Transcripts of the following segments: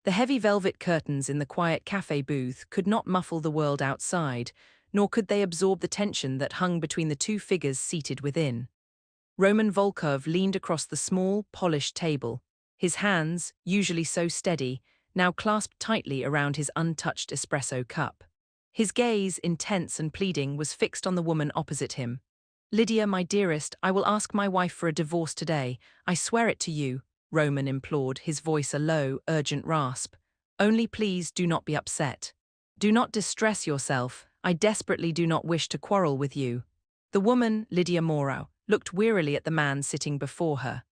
The heavy velvet curtains in the quiet cafe booth could not muffle the world outside, nor could they absorb the tension that hung between the two figures seated within. Roman Volkov leaned across the small, polished table, his hands, usually so steady, now clasped tightly around his untouched espresso cup. His gaze, intense and pleading, was fixed on the woman opposite him. "Lydia, my dearest, I will ask my wife for a divorce today. I swear it to you," Roman implored, his voice a low, urgent rasp. "Only please do not be upset. Do not distress yourself. I desperately do not wish to quarrel with you." The woman, Lydia Morrow, looked wearily at the man sitting before her.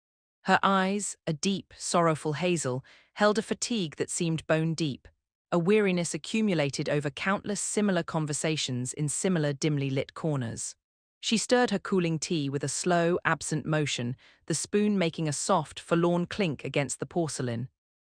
Her eyes, a deep, sorrowful hazel, held a fatigue that seemed bone-deep, a weariness accumulated over countless similar conversations in similar dimly lit corners. She stirred her cooling tea with a slow, absent motion, the spoon making a soft, forlorn clink against the porcelain.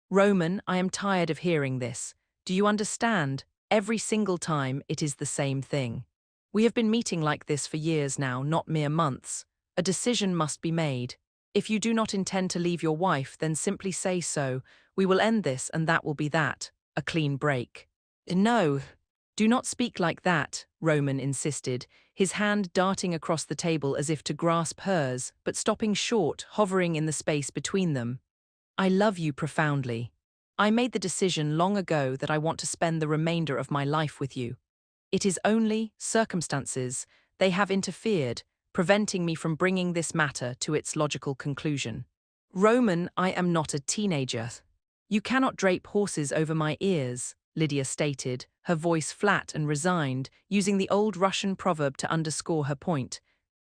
"Roman, I am tired of hearing this. Do you understand? Every single time it is the same thing. We have been meeting like this for years now, not mere months. A decision must be made. If you do not intend to leave your wife, then simply say so. We will end this and that will be that. A clean break." "No. Do not speak like that," Roman insisted, his hand darting across the table as if to grasp hers, but stopping short, hovering in the space between them. "I love you profoundly. I made the decision long ago that I want to spend the remainder of my life with you. It is only circumstances, they have interfered, preventing me from bringing this matter to its logical conclusion." "Roman, I am not a teenager. You cannot drape horses over my ears," Lydia stated, her voice flat and resigned, using the old Russian proverb to underscore her point.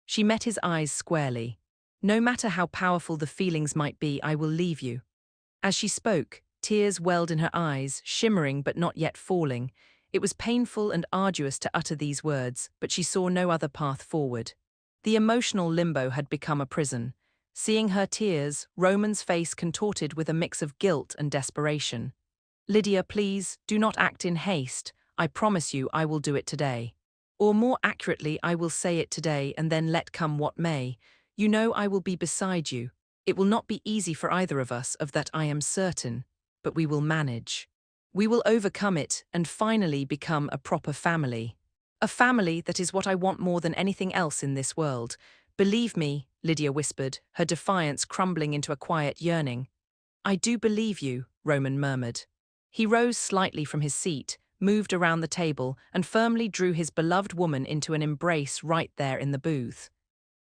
She met his eyes squarely. "No matter how powerful the feelings might be, I will leave you." As she spoke, tears welled in her eyes, shimmering but not yet falling. It was painful and arduous to utter these words, but she saw no other path forward. The emotional limbo had become a prison. Seeing her tears, Roman's face contorted with a mix of guilt and desperation. "Lydia, please, do not act in haste. I promise you I will do it today. Or more accurately, I will say it today and then let come what may. You know I will be beside you. It will not be easy for either of us, of that I am certain, but we will manage. We will overcome it and finally become a proper family. A family that is what I want more than anything else in this world. Believe me," Lydia whispered, her defiance crumbling into a quiet yearning. "I do believe you," Roman murmured. He rose slightly from his seat, moved around the table, and firmly drew his beloved woman into an embrace right there in the booth.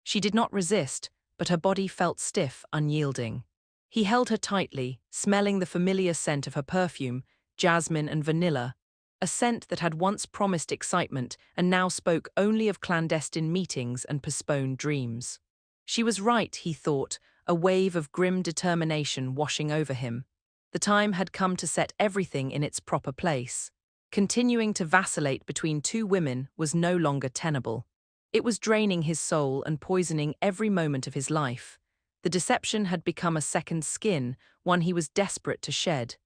She did not resist, but her body felt stiff, unyielding. He held her tightly, smelling the familiar scent of her perfume, jasmine and vanilla, a scent that had once promised excitement and now spoke only of clandestine meetings and postponed dreams. She was right, he thought, a wave of grim determination washing over him. The time had come to set everything in its proper place. Continuing to vacillate between two women was no longer tenable. It was draining his soul and poisoning every moment of his life. The deception had become a second skin, one he was desperate to shed.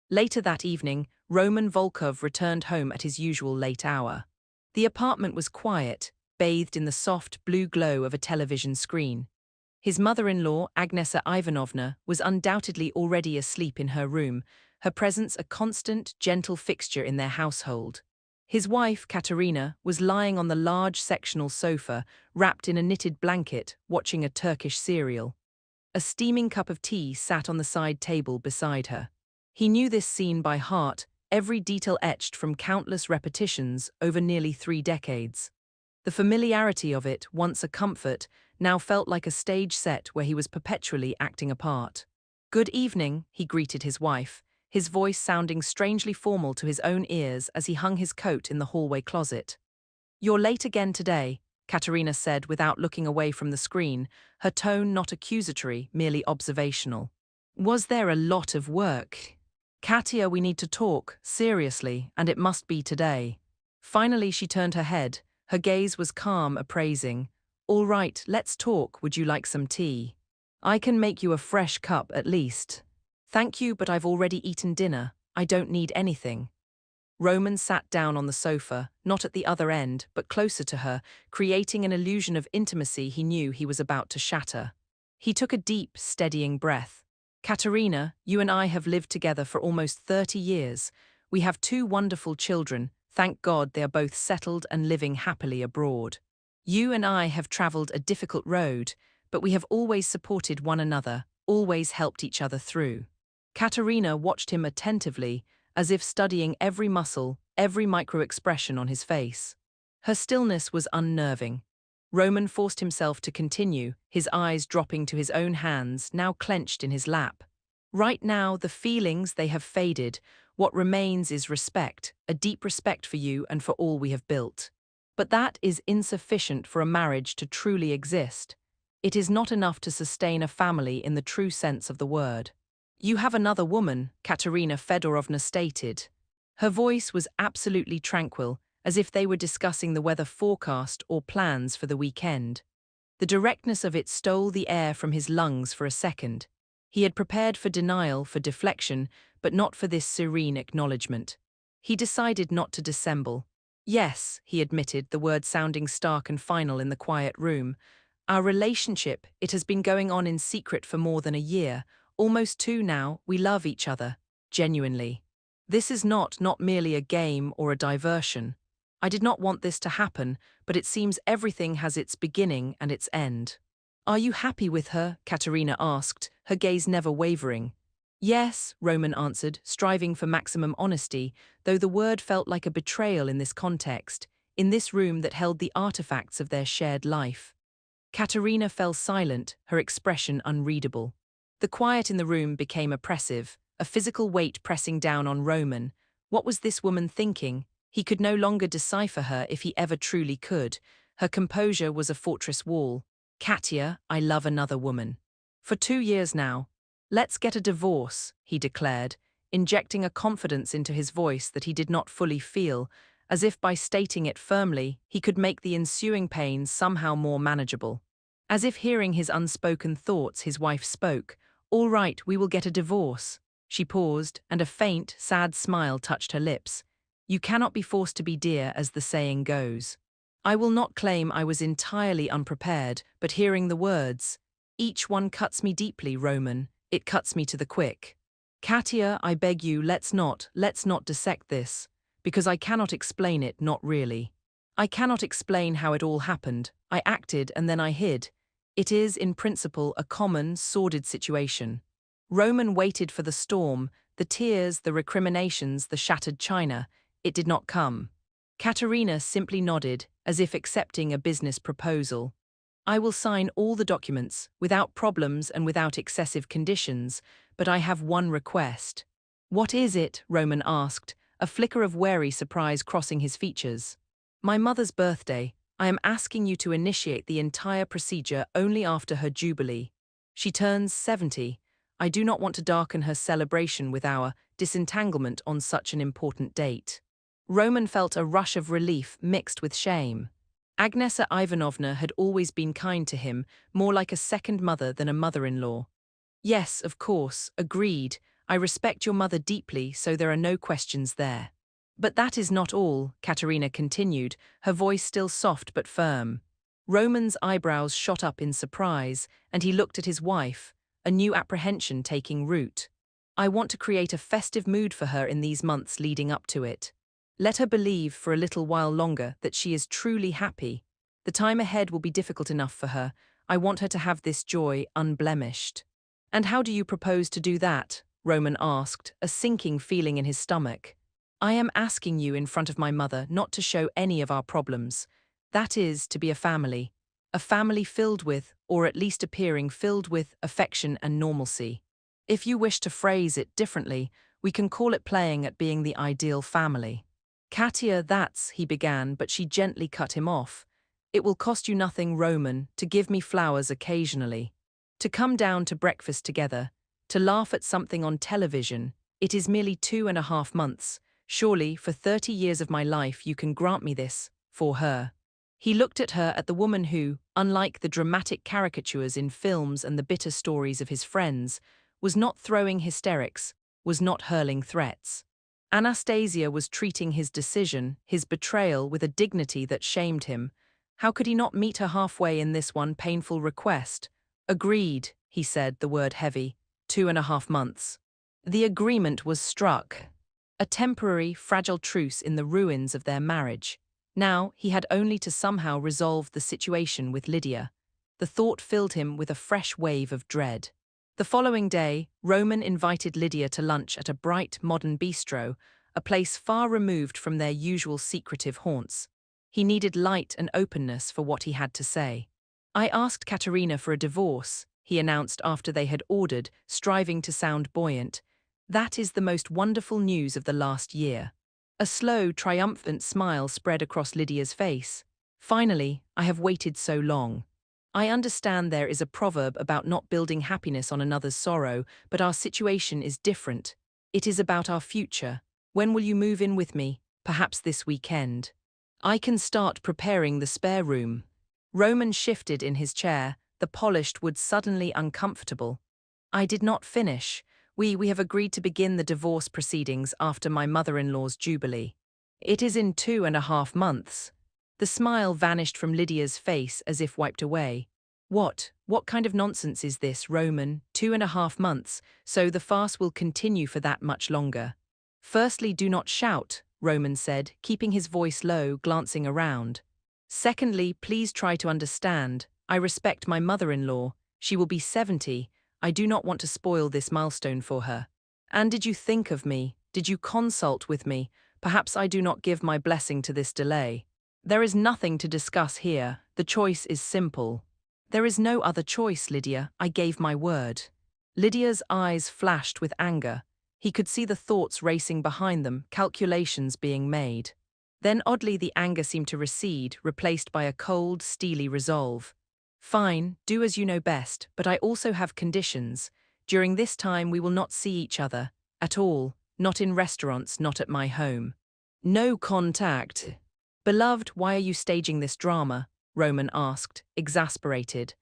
Later that evening, Roman Volkov returned home at his usual late hour. The apartment was quiet, bathed in the soft blue glow of a television screen. His mother-in-law, Agnesa Ivanovna, was undoubtedly already asleep in her room, her presence a constant, gentle fixture in their household. His wife, Katerina, was lying on the large sectional sofa, wrapped in a knitted blanket, watching a Turkish serial. A steaming cup of tea sat on the side table beside her. He knew this scene by heart, every detail etched from countless repetitions over nearly 3 decades. The familiarity of it, once a comfort, now felt like a stage set where he was perpetually acting a part. "Good evening," he greeted his wife, his voice sounding strangely formal to his own ears as he hung his coat in the hallway closet. "You're late again today," Katerina said without looking away from the screen, her tone not accusatory, merely observational. "Was there a lot of work?" "Katia, we need to talk, seriously, and it must be today." Finally she turned her head. Her gaze was calm, appraising. "All right, let's talk. Would you like some tea? I can make you a fresh cup at least." "Thank you, but I've already eaten dinner. I don't need anything." Roman sat down on the sofa, not at the other end, but closer to her, creating an illusion of intimacy he knew he was about to shatter. He took a deep, steadying breath. Katerina, you and I have lived together for almost 30 years. We have two wonderful children. Thank God they are both settled and living happily abroad. You and I have traveled a difficult road, but we have always supported one another, always helped each other through. Katerina watched him attentively, as if studying every muscle, every micro-expression on his face. Her stillness was unnerving. Roman forced himself to continue, his eyes dropping to his own hands, now clenched in his lap. Right now, the feelings, they have faded. What remains is respect, a deep respect for you and for all we have built. But that is insufficient for a marriage to truly exist. It is not enough to sustain a family in the true sense of the word. You have another woman, Katerina Fedorovna stated. Her voice was absolutely tranquil, as if they were discussing the weather forecast or plans for the weekend. The directness of it stole the air from his lungs for a second. He had prepared for denial, for deflection, but not for this serene acknowledgement. He decided not to dissemble. Yes, he admitted, the word sounding stark and final in the quiet room. Our relationship, it has been going on in secret for more than a year, almost two now. We love each other, genuinely. This is not merely a game or a diversion. I did not want this to happen, but it seems everything has its beginning and its end. Are you happy with her? Katerina asked, her gaze never wavering. Yes, Roman answered, striving for maximum honesty, though the word felt like a betrayal in this context, in this room that held the artifacts of their shared life. Katerina fell silent, her expression unreadable. The quiet in the room became oppressive, a physical weight pressing down on Roman. What was this woman thinking? He could no longer decipher her if he ever truly could. Her composure was a fortress wall. Katya, I love another woman. For 2 years now. Let's get a divorce, he declared, injecting a confidence into his voice that he did not fully feel, as if by stating it firmly, he could make the ensuing pain somehow more manageable. As if hearing his unspoken thoughts, his wife spoke. All right, we will get a divorce. She paused, and a faint, sad smile touched her lips. You cannot be forced to be dear, as the saying goes. I will not claim I was entirely unprepared, but hearing the words, each one cuts me deeply, Roman, it cuts me to the quick. Katya, I beg you, let's not dissect this, because I cannot explain it, not really. I cannot explain how it all happened. I acted and then I hid. It is, in principle, a common, sordid situation. Roman waited for the storm, the tears, the recriminations, the shattered china. It did not come. Katerina simply nodded, as if accepting a business proposal. I will sign all the documents, without problems and without excessive conditions, but I have one request. What is it? Roman asked, a flicker of wary surprise crossing his features. My mother's birthday. I am asking you to initiate the entire procedure only after her jubilee. She turns 70. I do not want to darken her celebration with our disentanglement on such an important date. Roman felt a rush of relief mixed with shame. Agnesa Ivanovna had always been kind to him, more like a second mother than a mother-in-law. Yes, of course, agreed. I respect your mother deeply, so there are no questions there. But that is not all, Katerina continued, her voice still soft but firm. Roman's eyebrows shot up in surprise, and he looked at his wife, a new apprehension taking root. I want to create a festive mood for her in these months leading up to it. Let her believe for a little while longer that she is truly happy. The time ahead will be difficult enough for her. I want her to have this joy unblemished. And how do you propose to do that? Roman asked, a sinking feeling in his stomach. I am asking you in front of my mother not to show any of our problems. That is, to be a family filled with, or at least appearing filled with, affection and normalcy. If you wish to phrase it differently, we can call it playing at being the ideal family. Katya, he began, but she gently cut him off. It will cost you nothing, Roman, to give me flowers occasionally. To come down to breakfast together, to laugh at something on television. It is merely 2.5 months. Surely, for 30 years of my life you can grant me this, for her. He looked at her, at the woman who, unlike the dramatic caricatures in films and the bitter stories of his friends, was not throwing hysterics, was not hurling threats. Anastasia was treating his decision, his betrayal, with a dignity that shamed him. How could he not meet her halfway in this one painful request? Agreed, he said, the word heavy. 2.5 months. The agreement was struck. A temporary, fragile truce in the ruins of their marriage. Now, he had only to somehow resolve the situation with Lydia. The thought filled him with a fresh wave of dread. The following day, Roman invited Lydia to lunch at a bright, modern bistro, a place far removed from their usual secretive haunts. He needed light and openness for what he had to say. "I asked Katerina for a divorce," he announced after they had ordered, striving to sound buoyant. "That is the most wonderful news of the last year." A slow, triumphant smile spread across Lydia's face. "Finally, I have waited so long. I understand there is a proverb about not building happiness on another's sorrow, but our situation is different. It is about our future. When will you move in with me? Perhaps this weekend. I can start preparing the spare room." Roman shifted in his chair, the polished wood suddenly uncomfortable. "I did not finish. We have agreed to begin the divorce proceedings after my mother-in-law's jubilee. It is in 2.5 months. The smile vanished from Lydia's face as if wiped away. What kind of nonsense is this, Roman? 2.5 months, so the farce will continue for that much longer. Firstly, do not shout, Roman said, keeping his voice low, glancing around. Secondly, please try to understand. I respect my mother-in-law. She will be 70. I do not want to spoil this milestone for her. And did you think of me? Did you consult with me? Perhaps I do not give my blessing to this delay. There is nothing to discuss here. The choice is simple. There is no other choice, Lydia. I gave my word. Lydia's eyes flashed with anger. He could see the thoughts racing behind them, calculations being made. Then oddly the anger seemed to recede, replaced by a cold, steely resolve. Fine, do as you know best, but I also have conditions. During this time we will not see each other. At all. Not in restaurants, not at my home. No contact. Beloved, why are you staging this drama? Roman asked, exasperated.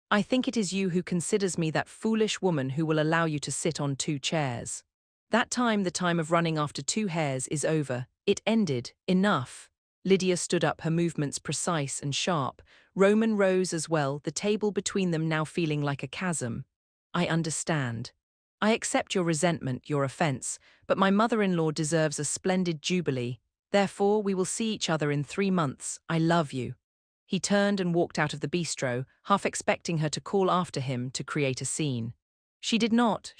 I think it is you who considers me that foolish woman who will allow you to sit on 2 chairs. That time, the time of running after 2 hares, is over. It ended. Enough. Lydia stood up, her movements precise and sharp. Roman rose as well, the table between them now feeling like a chasm. I understand. I accept your resentment, your offense, but my mother-in-law deserves a splendid jubilee. Therefore, we will see each other in 3 months. I love you. He turned and walked out of the bistro, half expecting her to call after him to create a scene. She did not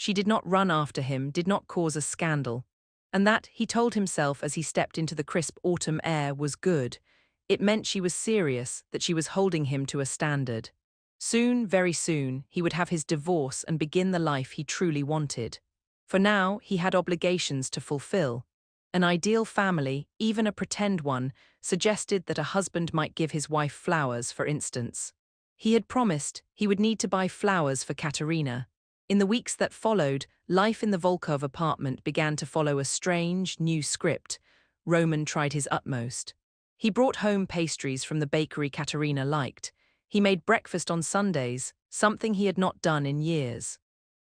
run after him, did not cause a scandal. And that, he told himself as he stepped into the crisp autumn air, was good. It meant she was serious, that she was holding him to a standard. Soon, very soon, he would have his divorce and begin the life he truly wanted. For now, he had obligations to fulfill. An ideal family, even a pretend one, suggested that a husband might give his wife flowers, for instance. He had promised he would need to buy flowers for Katerina. In the weeks that followed, life in the Volkov apartment began to follow a strange, new script. Roman tried his utmost. He brought home pastries from the bakery Katerina liked. He made breakfast on Sundays, something he had not done in years.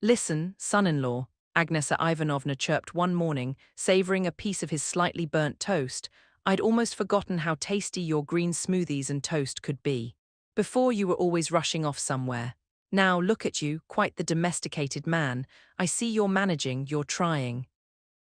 Listen, son-in-law, Agnesa Ivanovna chirped one morning, savoring a piece of his slightly burnt toast. I'd almost forgotten how tasty your green smoothies and toast could be. Before you were always rushing off somewhere. Now look at you, quite the domesticated man. I see you're managing, you're trying.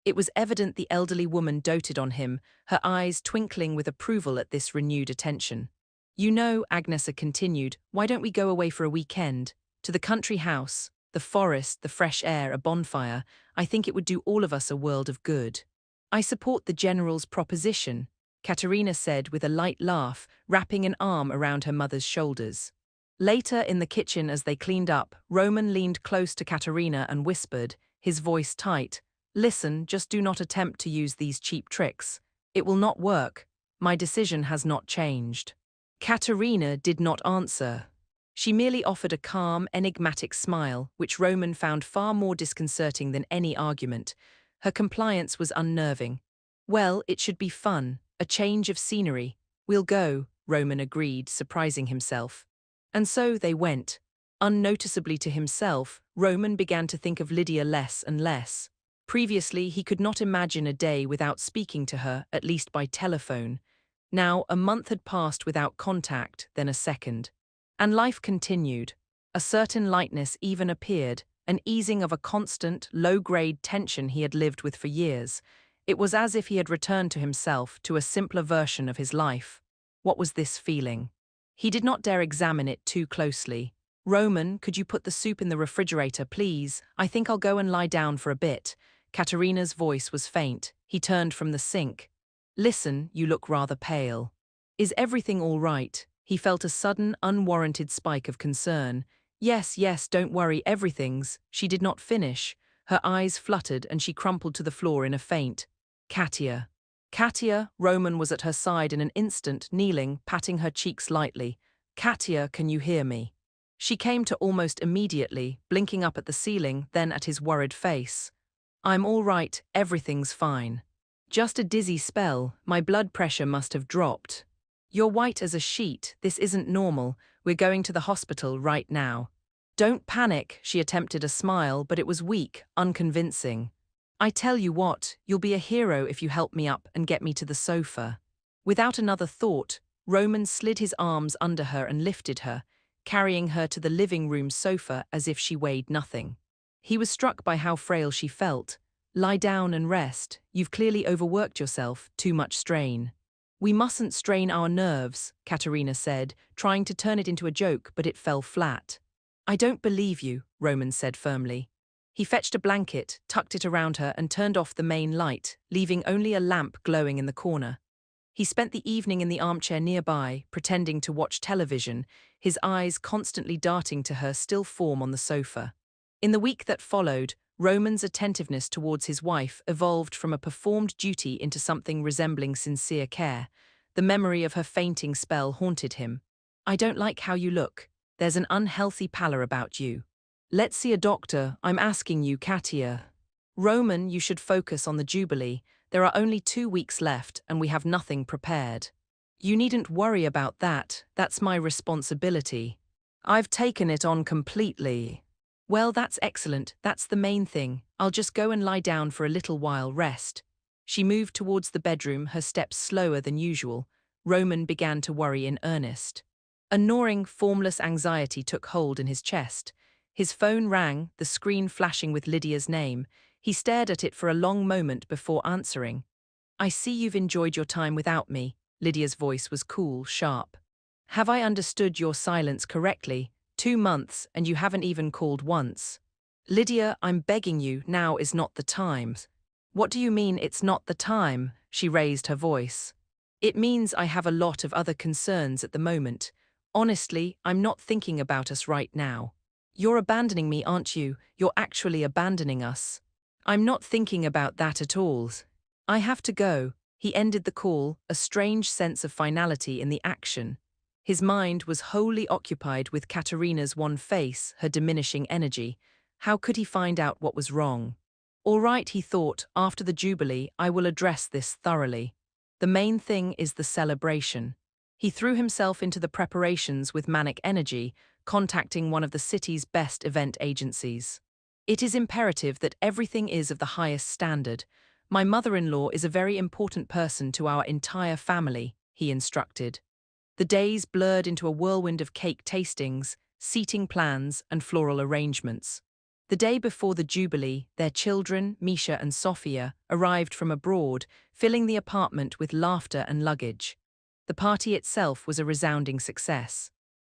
It was evident the elderly woman doted on him, her eyes twinkling with approval at this renewed attention. You know, Agnesa continued, why don't we go away for a weekend? To the country house, the forest, the fresh air, a bonfire. I think it would do all of us a world of good. I support the general's proposition, Katerina said with a light laugh, wrapping an arm around her mother's shoulders. Later, in the kitchen as they cleaned up, Roman leaned close to Katerina and whispered, his voice tight, Listen, just do not attempt to use these cheap tricks. It will not work. My decision has not changed. Katerina did not answer. She merely offered a calm, enigmatic smile, which Roman found far more disconcerting than any argument. Her compliance was unnerving. Well, it should be fun, a change of scenery. We'll go, Roman agreed, surprising himself. And so they went. Unnoticeably to himself, Roman began to think of Lydia less and less. Previously, he could not imagine a day without speaking to her, at least by telephone. Now, a month had passed without contact, then a second. And life continued. A certain lightness even appeared, an easing of a constant, low-grade tension he had lived with for years. It was as if he had returned to himself, to a simpler version of his life. What was this feeling? He did not dare examine it too closely. "Roman, could you put the soup in the refrigerator, please? I think I'll go and lie down for a bit." Katerina's voice was faint. He turned from the sink. "Listen, you look rather pale. Is everything all right?" He felt a sudden, unwarranted spike of concern. "Yes, yes, don't worry, everything's—" She did not finish. Her eyes fluttered and she crumpled to the floor in a faint. "Katia." "Katia," Roman was at her side in an instant, kneeling, patting her cheeks lightly. "Katia, can you hear me?" She came to almost immediately, blinking up at the ceiling, then at his worried face. "I'm all right, everything's fine. Just a dizzy spell, my blood pressure must have dropped." "You're white as a sheet, this isn't normal, we're going to the hospital right now." "Don't panic," she attempted a smile, but it was weak, unconvincing. "I tell you what, you'll be a hero if you help me up and get me to the sofa." Without another thought, Roman slid his arms under her and lifted her, carrying her to the living room sofa as if she weighed nothing. He was struck by how frail she felt. "Lie down and rest, you've clearly overworked yourself, too much strain." "We mustn't strain our nerves," Katerina said, trying to turn it into a joke, but it fell flat. "I don't believe you," Roman said firmly. He fetched a blanket, tucked it around her and turned off the main light, leaving only a lamp glowing in the corner. He spent the evening in the armchair nearby, pretending to watch television, his eyes constantly darting to her still form on the sofa. In the week that followed, Roman's attentiveness towards his wife evolved from a performed duty into something resembling sincere care. The memory of her fainting spell haunted him. "I don't like how you look. There's an unhealthy pallor about you. Let's see a doctor, I'm asking you, Katia." "Roman, you should focus on the Jubilee. There are only 2 weeks left and we have nothing prepared." "You needn't worry about that, that's my responsibility. I've taken it on completely." "Well, that's excellent, that's the main thing. I'll just go and lie down for a little while, rest." She moved towards the bedroom, her steps slower than usual. Roman began to worry in earnest. A gnawing, formless anxiety took hold in his chest. His phone rang, the screen flashing with Lydia's name. He stared at it for a long moment before answering. "I see you've enjoyed your time without me." Lydia's voice was cool, sharp. "Have I understood your silence correctly? 2 months, and you haven't even called once." "Lydia, I'm begging you, now is not the time." "What do you mean it's not the time?" She raised her voice. "It means I have a lot of other concerns at the moment. Honestly, I'm not thinking about us right now." "You're abandoning me, aren't you? You're actually abandoning us." "I'm not thinking about that at all. I have to go." He ended the call, a strange sense of finality in the action. His mind was wholly occupied with Katerina's wan face, her diminishing energy. How could he find out what was wrong? "All right," he thought, "after the Jubilee, I will address this thoroughly. The main thing is the celebration." He threw himself into the preparations with manic energy, contacting one of the city's best event agencies. "It is imperative that everything is of the highest standard. My mother-in-law is a very important person to our entire family," he instructed. The days blurred into a whirlwind of cake tastings, seating plans, and floral arrangements. The day before the Jubilee, their children, Misha and Sofia, arrived from abroad, filling the apartment with laughter and luggage. The party itself was a resounding success.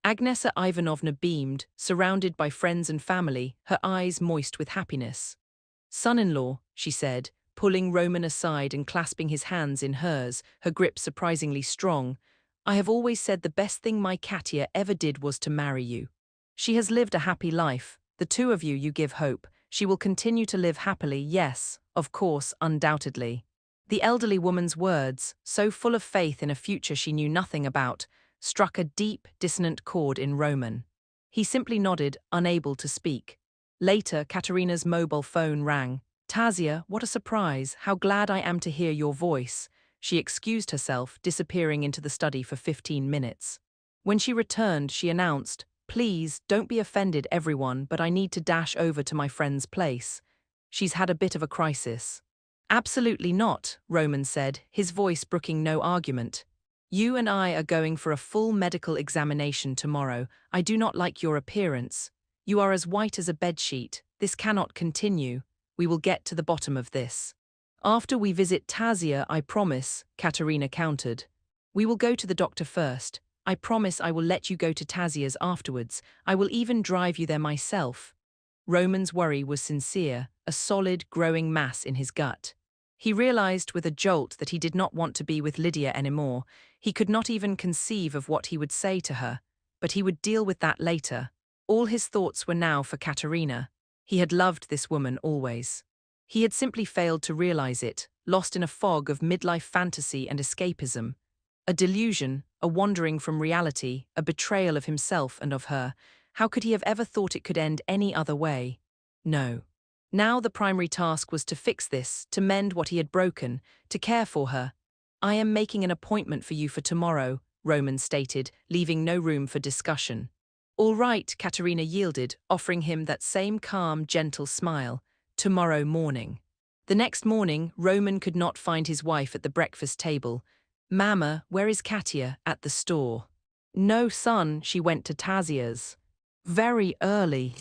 Agnesa Ivanovna beamed, surrounded by friends and family, her eyes moist with happiness. "Son-in-law," she said, pulling Roman aside and clasping his hands in hers, her grip surprisingly strong, "I have always said the best thing my Katia ever did was to marry you. She has lived a happy life. The two of you give hope. She will continue to live happily, yes, of course, undoubtedly." The elderly woman's words, so full of faith in a future she knew nothing about, struck a deep, dissonant chord in Roman. He simply nodded, unable to speak. Later, Katerina's mobile phone rang. "Tasia, what a surprise. How glad I am to hear your voice." She excused herself, disappearing into the study for 15 minutes. When she returned, she announced, "Please, don't be offended, everyone, but I need to dash over to my friend's place. She's had a bit of a crisis." "Absolutely not," Roman said, his voice brooking no argument. "You and I are going for a full medical examination tomorrow. I do not like your appearance." You are as white as a bedsheet. This cannot continue. We will get to the bottom of this. After we visit Tazia, I promise, Katerina countered. We will go to the doctor first. I promise I will let you go to Tazia's afterwards. I will even drive you there myself. Roman's worry was sincere, a solid, growing mass in his gut. He realized with a jolt that he did not want to be with Lydia anymore. He could not even conceive of what he would say to her. But he would deal with that later. All his thoughts were now for Katerina. He had loved this woman always. He had simply failed to realize it, lost in a fog of midlife fantasy and escapism. A delusion, a wandering from reality, a betrayal of himself and of her. How could he have ever thought it could end any other way? No. Now the primary task was to fix this, to mend what he had broken, to care for her. I am making an appointment for you for tomorrow, Roman stated, leaving no room for discussion. All right, Katerina yielded, offering him that same calm, gentle smile. Tomorrow morning. The next morning, Roman could not find his wife at the breakfast table. Mama, where is Katia? At the store. No, son, she went to Tazia's. Very early.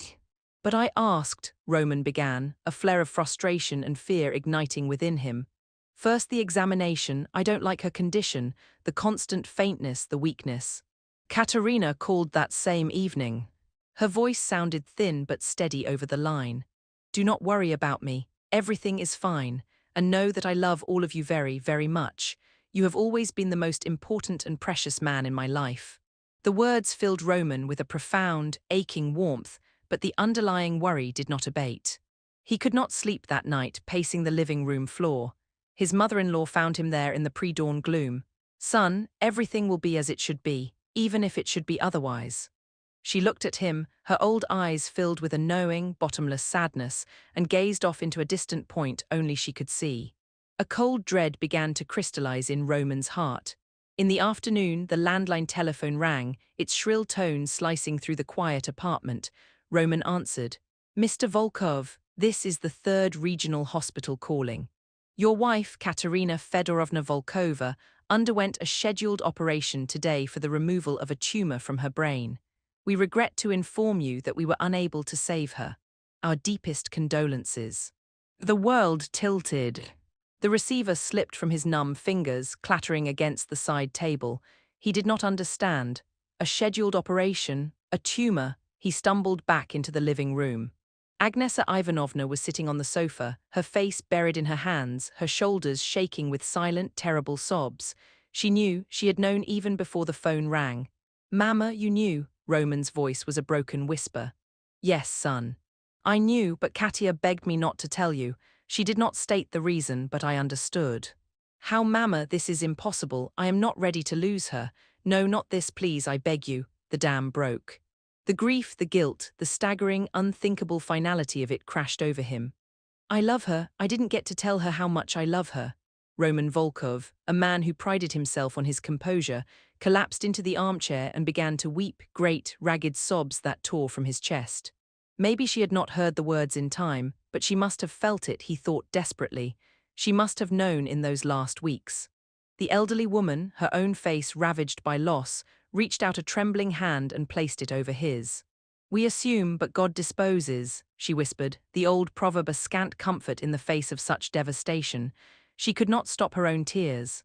But I asked, Roman began, a flare of frustration and fear igniting within him. First the examination, I don't like her condition, the constant faintness, the weakness. Katerina called that same evening. Her voice sounded thin but steady over the line. Do not worry about me, everything is fine, and know that I love all of you very, very much. You have always been the most important and precious man in my life. The words filled Roman with a profound, aching warmth, but the underlying worry did not abate. He could not sleep that night, pacing the living room floor. His mother-in-law found him there in the pre-dawn gloom. Son, everything will be as it should be, even if it should be otherwise. She looked at him, her old eyes filled with a knowing, bottomless sadness, and gazed off into a distant point only she could see. A cold dread began to crystallize in Roman's heart. In the afternoon, the landline telephone rang, its shrill tones slicing through the quiet apartment. Roman answered. Mr. Volkov, this is the 3rd Regional Hospital calling. Your wife, Katerina Fedorovna Volkova, underwent a scheduled operation today for the removal of a tumor from her brain. We regret to inform you that we were unable to save her. Our deepest condolences. The world tilted. The receiver slipped from his numb fingers, clattering against the side table. He did not understand. A scheduled operation, a tumor. He stumbled back into the living room. Agnesa Ivanovna was sitting on the sofa, her face buried in her hands, her shoulders shaking with silent, terrible sobs. She knew, she had known even before the phone rang. Mama, you knew. Roman's voice was a broken whisper. Yes, son. I knew, but Katia begged me not to tell you. She did not state the reason, but I understood. How, Mama, this is impossible. I am not ready to lose her. No, not this, please, I beg you. The dam broke. The grief, the guilt, the staggering, unthinkable finality of it crashed over him. I love her. I didn't get to tell her how much I love her. Roman Volkov, a man who prided himself on his composure, collapsed into the armchair and began to weep, great, ragged sobs that tore from his chest. Maybe she had not heard the words in time, but she must have felt it, he thought desperately. She must have known in those last weeks. The elderly woman, her own face ravaged by loss, reached out a trembling hand and placed it over his. We assume, but God disposes, she whispered, the old proverb a scant comfort in the face of such devastation. She could not stop her own tears.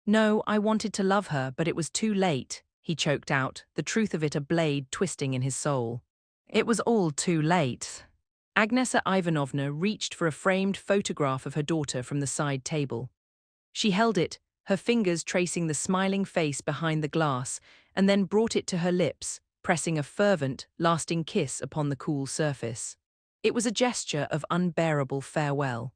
No, I wanted to love her, but it was too late, he choked out, the truth of it a blade twisting in his soul. It was all too late. Agnesa Ivanovna reached for a framed photograph of her daughter from the side table. She held it, her fingers tracing the smiling face behind the glass, and then brought it to her lips, pressing a fervent, lasting kiss upon the cool surface. It was a gesture of unbearable farewell.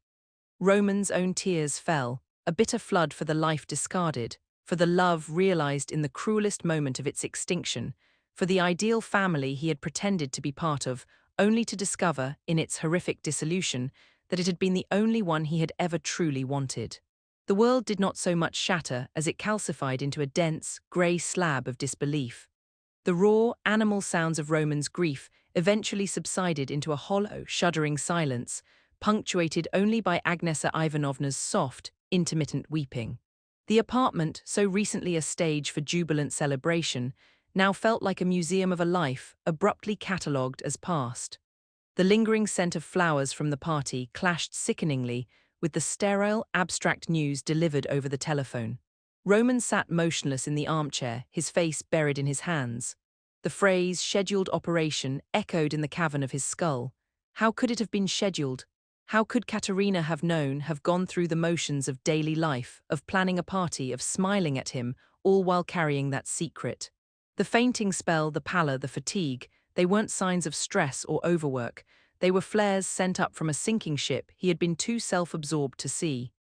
Roman's own tears fell, a bitter flood for the life discarded, for the love realized in the cruelest moment of its extinction, for the ideal family he had pretended to be part of, only to discover, in its horrific dissolution, that it had been the only one he had ever truly wanted. The world did not so much shatter as it calcified into a dense, grey slab of disbelief. The raw, animal sounds of Roman's grief eventually subsided into a hollow, shuddering silence, punctuated only by Agnesa Ivanovna's soft, intermittent weeping. The apartment, so recently a stage for jubilant celebration, now felt like a museum of a life abruptly catalogued as past. The lingering scent of flowers from the party clashed sickeningly with the sterile, abstract news delivered over the telephone. Roman sat motionless in the armchair, his face buried in his hands. The phrase "scheduled operation" echoed in the cavern of his skull. How could it have been scheduled? How could Katerina have known, have gone through the motions of daily life, of planning a party, of smiling at him, all while carrying that secret? The fainting spell, the pallor, the fatigue, they weren't signs of stress or overwork. They were flares sent up from a sinking ship he had been too self-absorbed to see.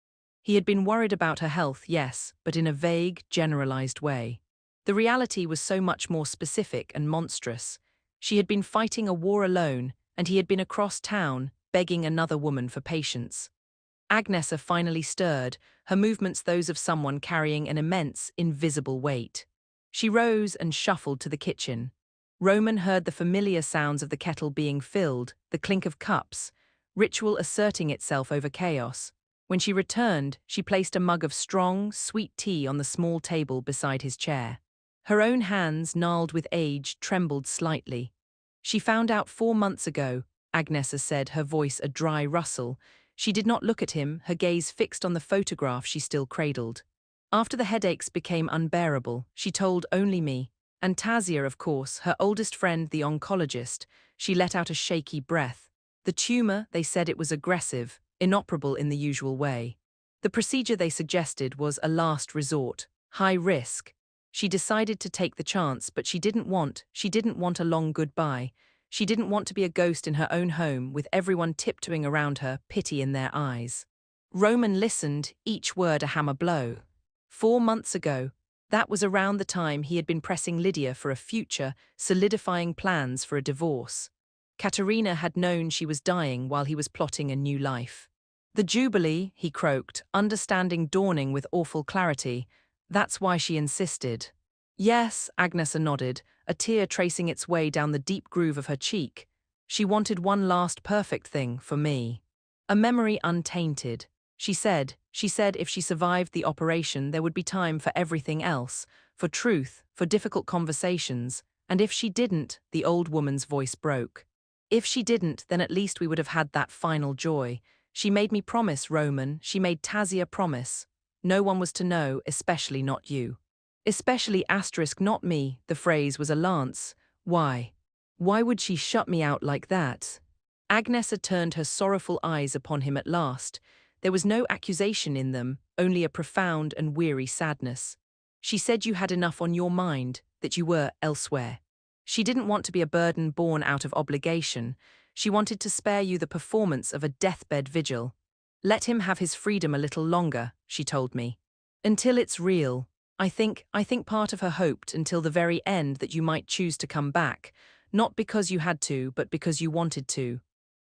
He had been worried about her health, yes, but in a vague, generalized way. The reality was so much more specific and monstrous. She had been fighting a war alone, and he had been across town, begging another woman for patience. Agnesa finally stirred, her movements those of someone carrying an immense, invisible weight. She rose and shuffled to the kitchen. Roman heard the familiar sounds of the kettle being filled, the clink of cups, ritual asserting itself over chaos. When she returned, she placed a mug of strong, sweet tea on the small table beside his chair. Her own hands, gnarled with age, trembled slightly. She found out 4 months ago, Agnesa said, her voice a dry rustle. She did not look at him, her gaze fixed on the photograph she still cradled. After the headaches became unbearable, she told only me. And Tasia, of course, her oldest friend, the oncologist. She let out a shaky breath. The tumor, they said it was aggressive, inoperable in the usual way. The procedure they suggested was a last resort, high risk. She decided to take the chance, but she didn't want a long goodbye. She didn't want to be a ghost in her own home with everyone tiptoeing around her, pity in their eyes. Roman listened, each word a hammer blow. 4 months ago, that was around the time he had been pressing Lydia for a future, solidifying plans for a divorce. Katerina had known she was dying while he was plotting a new life. The Jubilee, he croaked, understanding dawning with awful clarity. That's why she insisted. Yes, Agnesa nodded, a tear tracing its way down the deep groove of her cheek. She wanted one last perfect thing for me. A memory untainted. She said if she survived the operation there would be time for everything else, for truth, for difficult conversations, and if she didn't, the old woman's voice broke. If she didn't, then at least we would have had that final joy. She made me promise, Roman, she made Tasia promise. No one was to know, especially not you. Especially not me, the phrase was a lance. Why? Why would she shut me out like that? Agnesa turned her sorrowful eyes upon him at last. There was no accusation in them, only a profound and weary sadness. She said you had enough on your mind, that you were elsewhere. She didn't want to be a burden born out of obligation. She wanted to spare you the performance of a deathbed vigil. Let him have his freedom a little longer, she told me. Until it's real. I think part of her hoped until the very end that you might choose to come back, not because you had to, but because you wanted to.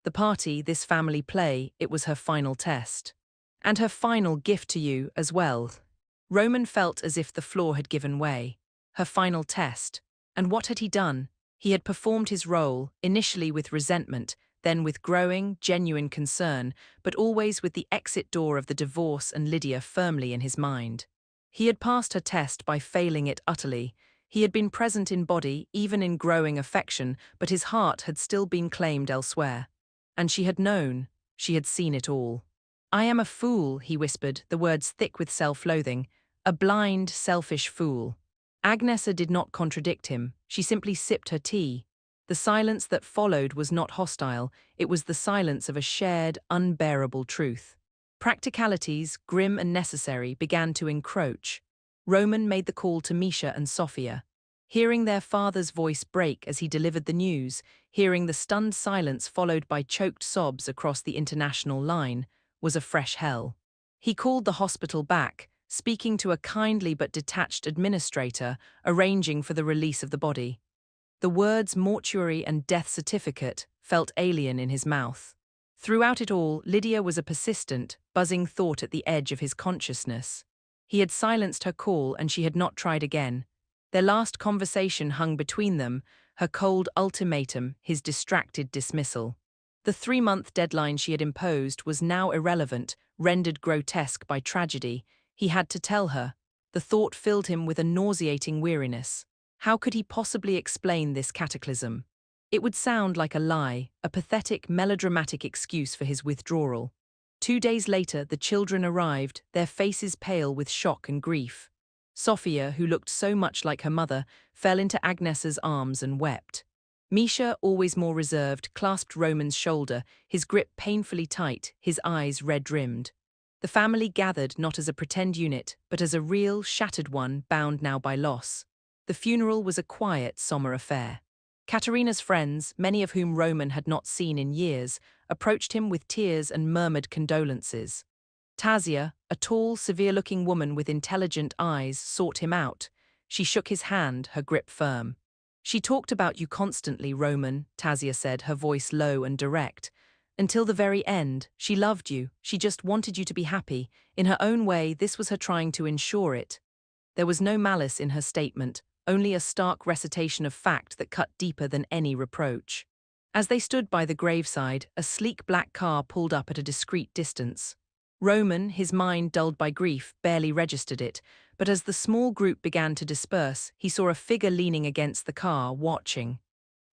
The party, this family play, it was her final test. And her final gift to you as well. Roman felt as if the floor had given way. Her final test. And what had he done? He had performed his role, initially with resentment, then with growing, genuine concern, but always with the exit door of the divorce and Lydia firmly in his mind. He had passed her test by failing it utterly. He had been present in body, even in growing affection, but his heart had still been claimed elsewhere. And she had known, she had seen it all. I am a fool, he whispered, the words thick with self-loathing. A blind, selfish fool. Agnesa did not contradict him, she simply sipped her tea. The silence that followed was not hostile, it was the silence of a shared, unbearable truth. Practicalities, grim and necessary, began to encroach. Roman made the call to Misha and Sofia. Hearing their father's voice break as he delivered the news, hearing the stunned silence followed by choked sobs across the international line, was a fresh hell. He called the hospital back, speaking to a kindly but detached administrator, arranging for the release of the body. The words mortuary and death certificate felt alien in his mouth. Throughout it all, Lydia was a persistent, buzzing thought at the edge of his consciousness. He had silenced her call and she had not tried again. Their last conversation hung between them, her cold ultimatum, his distracted dismissal. The 3-month deadline she had imposed was now irrelevant, rendered grotesque by tragedy. He had to tell her. The thought filled him with a nauseating weariness. How could he possibly explain this cataclysm? It would sound like a lie, a pathetic, melodramatic excuse for his withdrawal. 2 days later, the children arrived, their faces pale with shock and grief. Sofia, who looked so much like her mother, fell into Agnes's arms and wept. Misha, always more reserved, clasped Roman's shoulder, his grip painfully tight, his eyes red-rimmed. The family gathered not as a pretend unit, but as a real, shattered one, bound now by loss. The funeral was a quiet, somber affair. Katerina's friends, many of whom Roman had not seen in years, approached him with tears and murmured condolences. Tasia, a tall, severe-looking woman with intelligent eyes, sought him out. She shook his hand, her grip firm. "She talked about you constantly, Roman," Tasia said, her voice low and direct. "Until the very end, she loved you, she just wanted you to be happy. In her own way, this was her trying to ensure it." There was no malice in her statement, only a stark recitation of fact that cut deeper than any reproach. As they stood by the graveside, a sleek black car pulled up at a discreet distance. Roman, his mind dulled by grief, barely registered it, but as the small group began to disperse, he saw a figure leaning against the car, watching.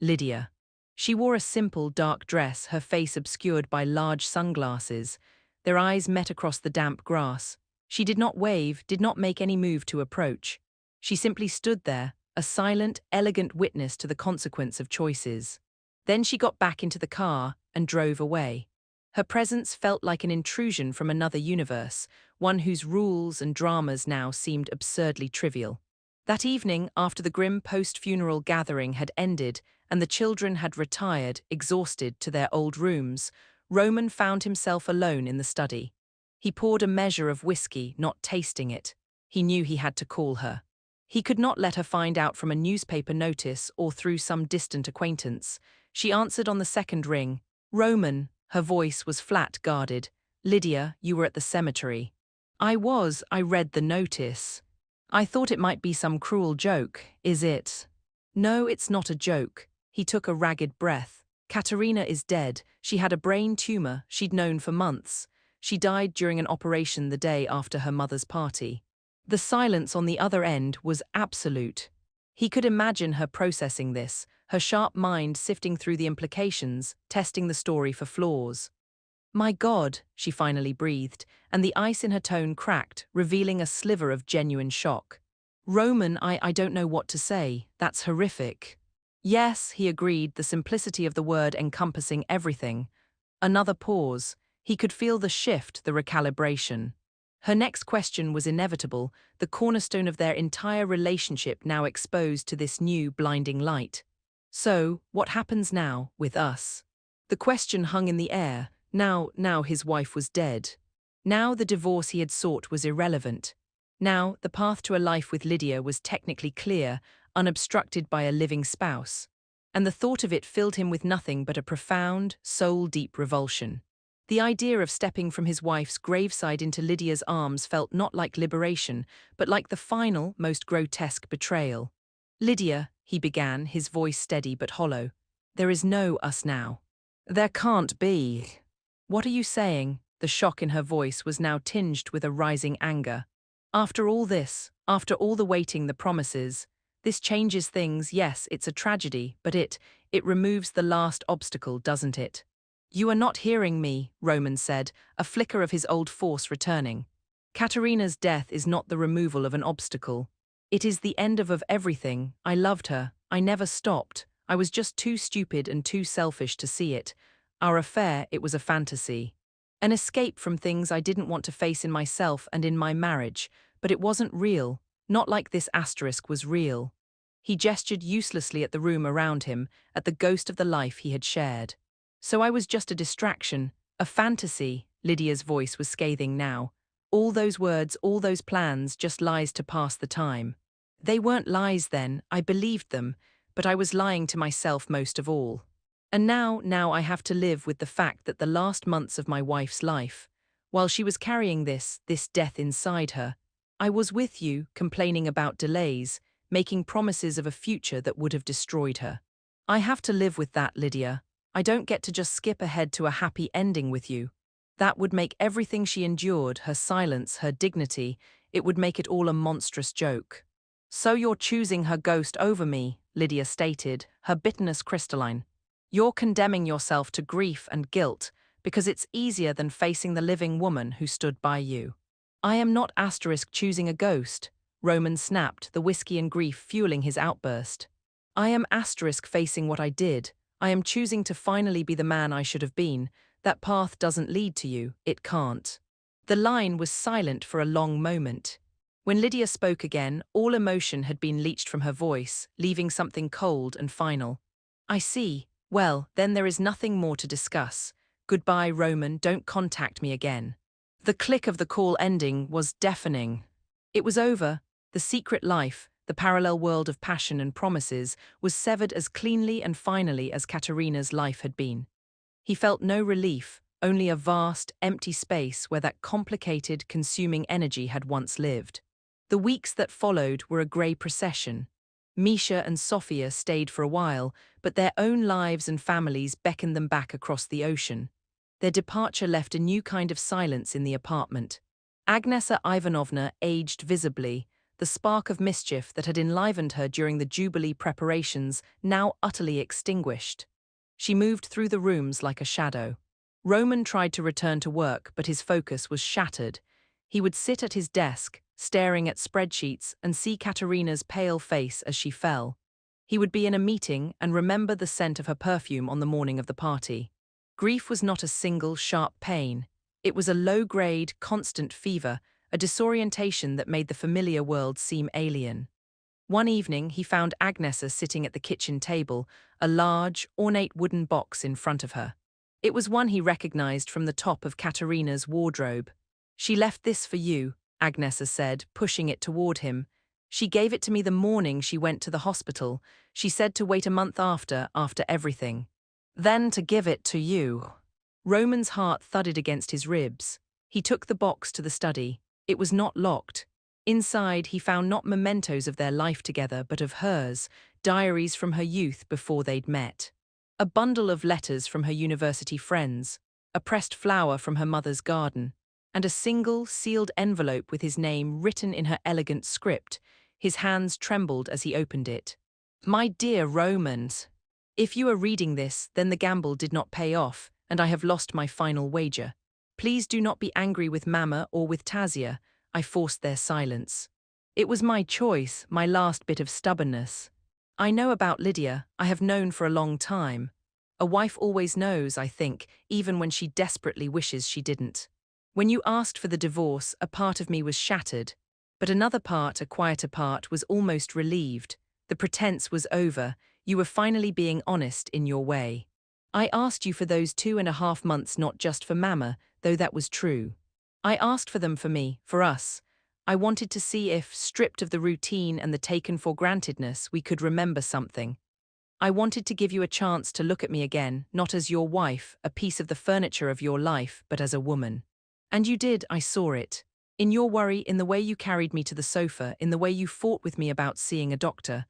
Lydia. She wore a simple, dark dress, her face obscured by large sunglasses. Their eyes met across the damp grass. She did not wave, did not make any move to approach. She simply stood there, a silent, elegant witness to the consequence of choices. Then she got back into the car and drove away. Her presence felt like an intrusion from another universe, one whose rules and dramas now seemed absurdly trivial. That evening, after the grim post-funeral gathering had ended and the children had retired, exhausted, to their old rooms, Roman found himself alone in the study. He poured a measure of whiskey, not tasting it. He knew he had to call her. He could not let her find out from a newspaper notice or through some distant acquaintance. She answered on the second ring. "Roman." Her voice was flat, guarded. "Lydia, you were at the cemetery." I read the notice. I thought it might be some cruel joke, is it?" "No, it's not a joke." He took a ragged breath. "Katerina is dead. She had a brain tumor she'd known for months. She died during an operation the day after her mother's party." The silence on the other end was absolute. He could imagine her processing this, her sharp mind sifting through the implications, testing the story for flaws. "My God," she finally breathed, and the ice in her tone cracked, revealing a sliver of genuine shock. "Roman, I don't know what to say. That's horrific." "Yes," he agreed, the simplicity of the word encompassing everything. Another pause. He could feel the shift, the recalibration. Her next question was inevitable, the cornerstone of their entire relationship now exposed to this new, blinding light. "So, what happens now, with us?" The question hung in the air. Now his wife was dead. Now the divorce he had sought was irrelevant. Now the path to a life with Lydia was technically clear, unobstructed by a living spouse. And the thought of it filled him with nothing but a profound, soul-deep revulsion. The idea of stepping from his wife's graveside into Lydia's arms felt not like liberation, but like the final, most grotesque betrayal. "Lydia," he began, his voice steady but hollow, "there is no us now." "There can't be." "What are you saying?" The shock in her voice was now tinged with a rising anger. "After all this, after all the waiting, the promises, this changes things. Yes, it's a tragedy, but it removes the last obstacle, doesn't it?" "You are not hearing me," Roman said, a flicker of his old force returning. "Katerina's death is not the removal of an obstacle. It is the end of everything. I loved her. I never stopped. I was just too stupid and too selfish to see it. Our affair, it was a fantasy. An escape from things I didn't want to face in myself and in my marriage, but it wasn't real, not like this asterisk was real." He gestured uselessly at the room around him, at the ghost of the life he had shared. "So I was just a distraction, a fantasy," Lydia's voice was scathing now. "All those words, all those plans, just lies to pass the time." "They weren't lies then, I believed them, but I was lying to myself most of all. And now I have to live with the fact that the last months of my wife's life, while she was carrying this death inside her, I was with you, complaining about delays, making promises of a future that would have destroyed her. I have to live with that, Lydia. I don't get to just skip ahead to a happy ending with you. That would make everything she endured, her silence, her dignity, it would make it all a monstrous joke." So you're choosing her ghost over me, Lydia stated, her bitterness crystalline. You're condemning yourself to grief and guilt because it's easier than facing the living woman who stood by you. I am not choosing a ghost, Roman snapped, the whiskey and grief fueling his outburst. I am facing what I did. I am choosing to finally be the man I should have been. That path doesn't lead to you, it can't. The line was silent for a long moment. When Lydia spoke again, all emotion had been leached from her voice, leaving something cold and final. I see. Well, then there is nothing more to discuss. Goodbye, Roman, don't contact me again. The click of the call ending was deafening. It was over. The secret life, the parallel world of passion and promises, was severed as cleanly and finally as Katerina's life had been. He felt no relief, only a vast, empty space where that complicated, consuming energy had once lived. The weeks that followed were a grey procession. Misha and Sofia stayed for a while, but their own lives and families beckoned them back across the ocean. Their departure left a new kind of silence in the apartment. Agnesa Ivanovna aged visibly, the spark of mischief that had enlivened her during the Jubilee preparations now utterly extinguished. She moved through the rooms like a shadow. Roman tried to return to work, but his focus was shattered. He would sit at his desk, staring at spreadsheets, and see Katerina's pale face as she fell. He would be in a meeting and remember the scent of her perfume on the morning of the party. Grief was not a single, sharp pain. It was a low-grade, constant fever, a disorientation that made the familiar world seem alien. One evening, he found Agnesa sitting at the kitchen table, a large, ornate wooden box in front of her. It was one he recognized from the top of Katerina's wardrobe. "She left this for you," Agnesa said, pushing it toward him. "She gave it to me the morning she went to the hospital. She said to wait a month after everything. Then to give it to you." Roman's heart thudded against his ribs. He took the box to the study. It was not locked. Inside, he found not mementos of their life together, but of hers, diaries from her youth before they'd met. A bundle of letters from her university friends, a pressed flower from her mother's garden, and a single, sealed envelope with his name written in her elegant script. His hands trembled as he opened it. "My dear Romans, if you are reading this, then the gamble did not pay off, and I have lost my final wager. Please do not be angry with Mama or with Tazia. I forced their silence. It was my choice, my last bit of stubbornness. I know about Lydia, I have known for a long time. A wife always knows, I think, even when she desperately wishes she didn't. When you asked for the divorce, a part of me was shattered, but another part, a quieter part, was almost relieved. The pretense was over. You were finally being honest in your way. I asked you for those 2.5 months not just for Mama, though that was true. I asked for them for me, for us. I wanted to see if, stripped of the routine and the taken-for-grantedness, we could remember something. I wanted to give you a chance to look at me again, not as your wife, a piece of the furniture of your life, but as a woman. And you did, I saw it. In your worry, in the way you carried me to the sofa, in the way you fought with me about seeing a doctor.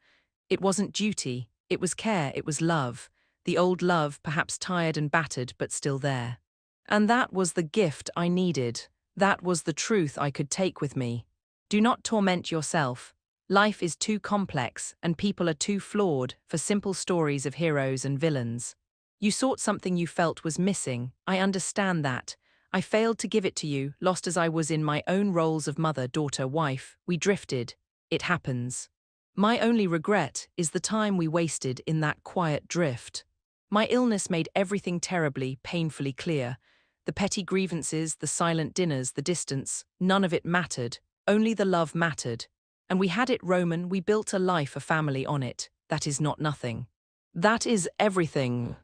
It wasn't duty, it was care, it was love. The old love, perhaps tired and battered, but still there. And that was the gift I needed. That was the truth I could take with me. Do not torment yourself. Life is too complex, and people are too flawed for simple stories of heroes and villains. You sought something you felt was missing. I understand that. I failed to give it to you, lost as I was in my own roles of mother, daughter, wife. We drifted. It happens. My only regret is the time we wasted in that quiet drift. My illness made everything terribly, painfully clear. The petty grievances, the silent dinners, the distance, none of it mattered. Only the love mattered. And we had it, Roman, we built a life, a family on it. That is not nothing. That is everything.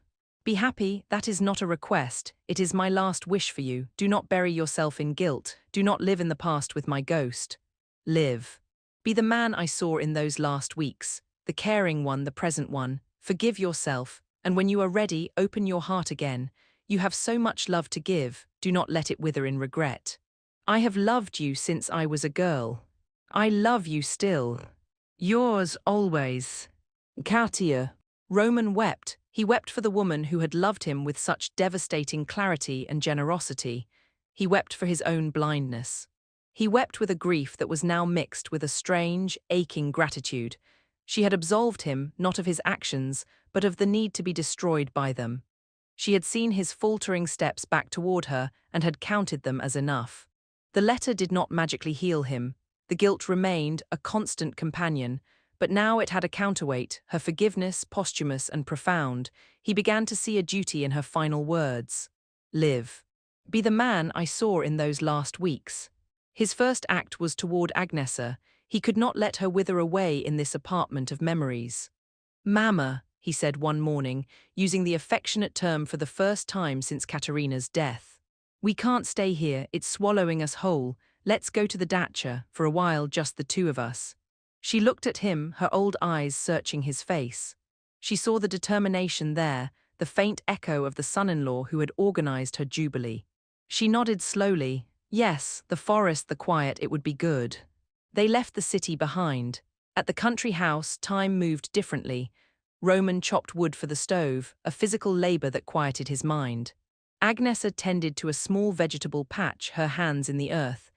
Be happy, that is not a request. It is my last wish for you. Do not bury yourself in guilt. Do not live in the past with my ghost. Live. Be the man I saw in those last weeks. The caring one, the present one. Forgive yourself. And when you are ready, open your heart again. You have so much love to give, do not let it wither in regret. I have loved you since I was a girl. I love you still. Yours always. Katia. Roman wept. He wept for the woman who had loved him with such devastating clarity and generosity. He wept for his own blindness. He wept with a grief that was now mixed with a strange, aching gratitude. She had absolved him, not of his actions, but of the need to be destroyed by them. She had seen his faltering steps back toward her and had counted them as enough. The letter did not magically heal him. The guilt remained, a constant companion, but now it had a counterweight, her forgiveness, posthumous and profound. He began to see a duty in her final words. Live. Be the man I saw in those last weeks. His first act was toward Agnesa. He could not let her wither away in this apartment of memories. Mama, he said one morning, using the affectionate term for the first time since Katerina's death. We can't stay here, it's swallowing us whole. Let's go to the dacha, for a while just the two of us. She looked at him, her old eyes searching his face. She saw the determination there, the faint echo of the son-in-law who had organized her jubilee. She nodded slowly. Yes, the forest, the quiet, it would be good. They left the city behind. At the country house, time moved differently. Roman chopped wood for the stove, a physical labor that quieted his mind. Agnesa tended to a small vegetable patch, her hands in the earth.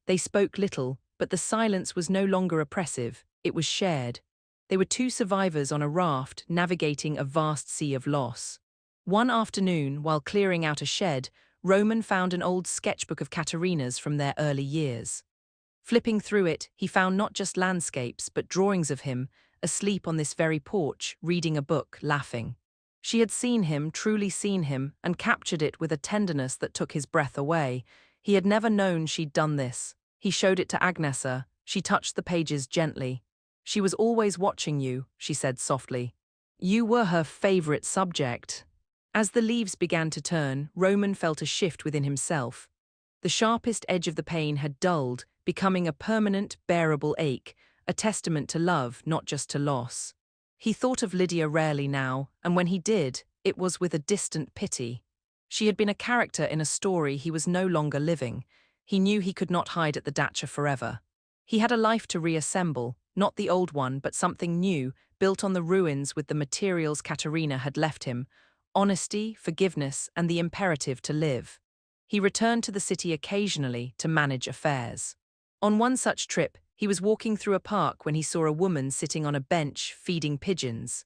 They spoke little, but the silence was no longer oppressive, it was shared. They were two survivors on a raft navigating a vast sea of loss. One afternoon, while clearing out a shed, Roman found an old sketchbook of Katerina's from their early years. Flipping through it, he found not just landscapes, but drawings of him, asleep on this very porch, reading a book, laughing. She had seen him, truly seen him, and captured it with a tenderness that took his breath away. He had never known she'd done this. He showed it to Agnesa. She touched the pages gently. She was always watching you, she said softly. You were her favorite subject. As the leaves began to turn, Roman felt a shift within himself. The sharpest edge of the pain had dulled, becoming a permanent, bearable ache, a testament to love, not just to loss. He thought of Lydia rarely now, and when he did, it was with a distant pity. She had been a character in a story he was no longer living. He knew he could not hide at the dacha forever. He had a life to reassemble, not the old one, but something new, built on the ruins with the materials Katerina had left him, honesty, forgiveness, and the imperative to live. He returned to the city occasionally to manage affairs. On one such trip, he was walking through a park when he saw a woman sitting on a bench feeding pigeons.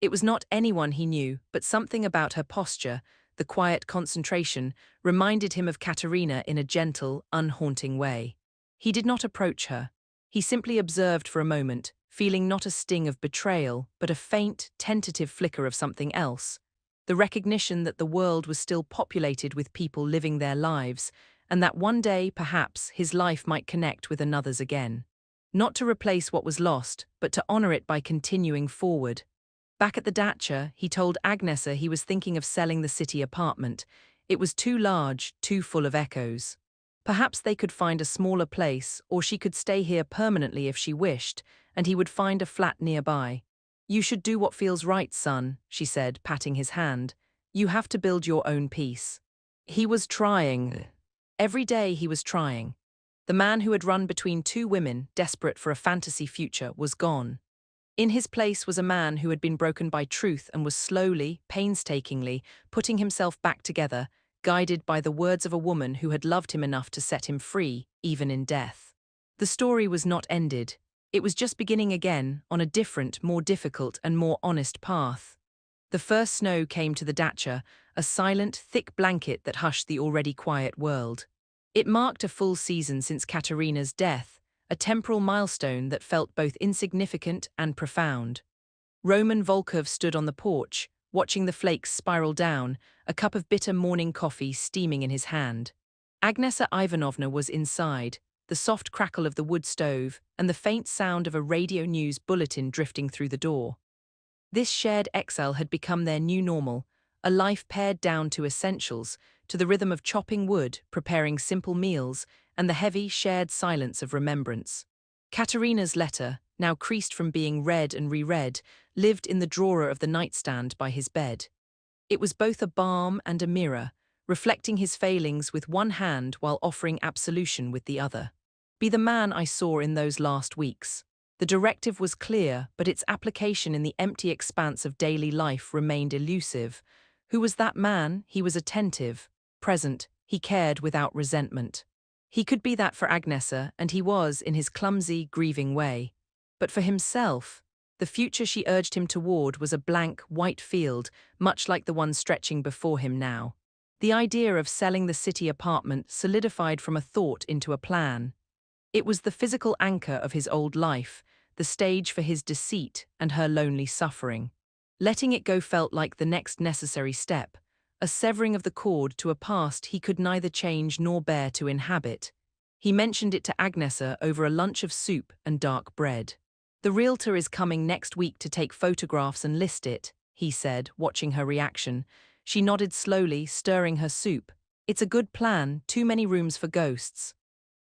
It was not anyone he knew, but something about her posture, the quiet concentration, reminded him of Katerina in a gentle, unhaunting way. He did not approach her. He simply observed for a moment, feeling not a sting of betrayal, but a faint, tentative flicker of something else. The recognition that the world was still populated with people living their lives, and that one day, perhaps, his life might connect with another's again. Not to replace what was lost, but to honor it by continuing forward. Back at the dacha, he told Agnesa he was thinking of selling the city apartment. It was too large, too full of echoes. Perhaps they could find a smaller place, or she could stay here permanently if she wished, and he would find a flat nearby. You should do what feels right, son, she said, patting his hand. You have to build your own peace. He was trying. Every day he was trying. The man who had run between two women, desperate for a fantasy future, was gone. In his place was a man who had been broken by truth and was slowly, painstakingly, putting himself back together, guided by the words of a woman who had loved him enough to set him free, even in death. The story was not ended. It was just beginning again, on a different, more difficult and more honest path. The first snow came to the dacha, a silent, thick blanket that hushed the already quiet world. It marked a full season since Katerina's death, a temporal milestone that felt both insignificant and profound. Roman Volkov stood on the porch, watching the flakes spiral down, a cup of bitter morning coffee steaming in his hand. Agnesa Ivanovna was inside, the soft crackle of the wood stove and the faint sound of a radio news bulletin drifting through the door. This shared exile had become their new normal, a life pared down to essentials, to the rhythm of chopping wood, preparing simple meals, and the heavy, shared silence of remembrance. Katerina's letter, now creased from being read and reread, lived in the drawer of the nightstand by his bed. It was both a balm and a mirror, reflecting his failings with one hand while offering absolution with the other. Be the man I saw in those last weeks. The directive was clear, but its application in the empty expanse of daily life remained elusive. Who was that man? He was attentive, present, he cared without resentment. He could be that for Agnesa, and he was, in his clumsy, grieving way. But for himself, the future she urged him toward was a blank, white field, much like the one stretching before him now. The idea of selling the city apartment solidified from a thought into a plan. It was the physical anchor of his old life, the stage for his deceit and her lonely suffering. Letting it go felt like the next necessary step, a severing of the cord to a past he could neither change nor bear to inhabit. He mentioned it to Agnesa over a lunch of soup and dark bread. "The realtor is coming next week to take photographs and list it," he said, watching her reaction. She nodded slowly, stirring her soup. "It's a good plan, too many rooms for ghosts."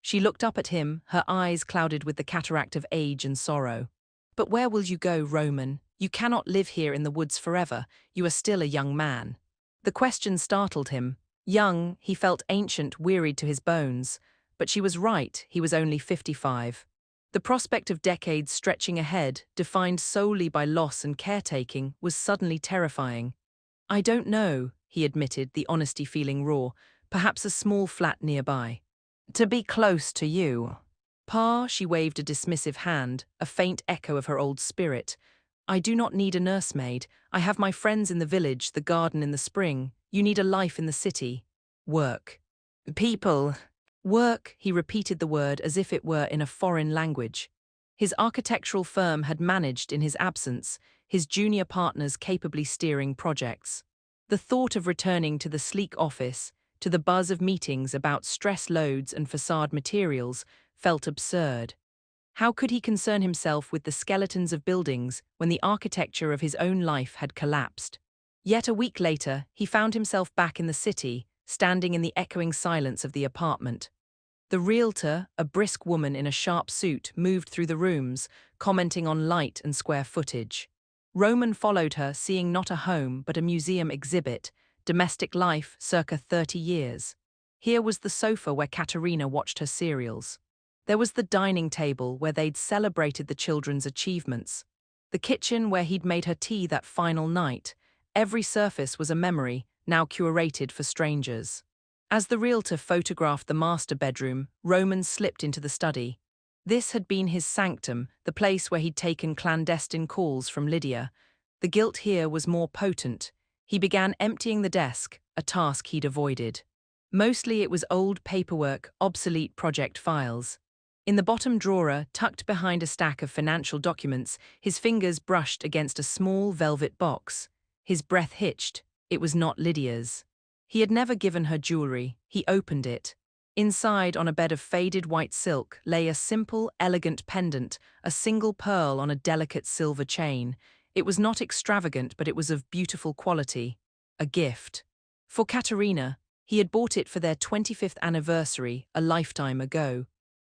She looked up at him, her eyes clouded with the cataract of age and sorrow. "But where will you go, Roman? You cannot live here in the woods forever. You are still a young man." The question startled him. Young, he felt ancient, wearied to his bones. But she was right, he was only 55. The prospect of decades stretching ahead, defined solely by loss and caretaking, was suddenly terrifying. "I don't know," he admitted, the honesty feeling raw. "Perhaps a small flat nearby." "To be close to you." "Pa," she waved a dismissive hand, a faint echo of her old spirit. "I do not need a nursemaid. I have my friends in the village, the garden in the spring. You need a life in the city. Work." "People." "Work," he repeated the word as if it were in a foreign language. His architectural firm had managed in his absence, his junior partners capably steering projects. The thought of returning to the sleek office, to the buzz of meetings about stress loads and facade materials, felt absurd. How could he concern himself with the skeletons of buildings when the architecture of his own life had collapsed? Yet a week later, he found himself back in the city, standing in the echoing silence of the apartment. The realtor, a brisk woman in a sharp suit, moved through the rooms, commenting on light and square footage. Roman followed her, seeing not a home but a museum exhibit, domestic life circa 30 years. Here was the sofa where Katerina watched her serials. There was the dining table where they'd celebrated the children's achievements. The kitchen where he'd made her tea that final night. Every surface was a memory, now curated for strangers. As the realtor photographed the master bedroom, Roman slipped into the study. This had been his sanctum, the place where he'd taken clandestine calls from Lydia. The guilt here was more potent. He began emptying the desk, a task he'd avoided. Mostly it was old paperwork, obsolete project files. In the bottom drawer, tucked behind a stack of financial documents, his fingers brushed against a small velvet box. His breath hitched. It was not Lydia's. He had never given her jewelry. He opened it. Inside, on a bed of faded white silk, lay a simple, elegant pendant, a single pearl on a delicate silver chain. It was not extravagant, but it was of beautiful quality. A gift. For Katerina, he had bought it for their 25th anniversary, a lifetime ago.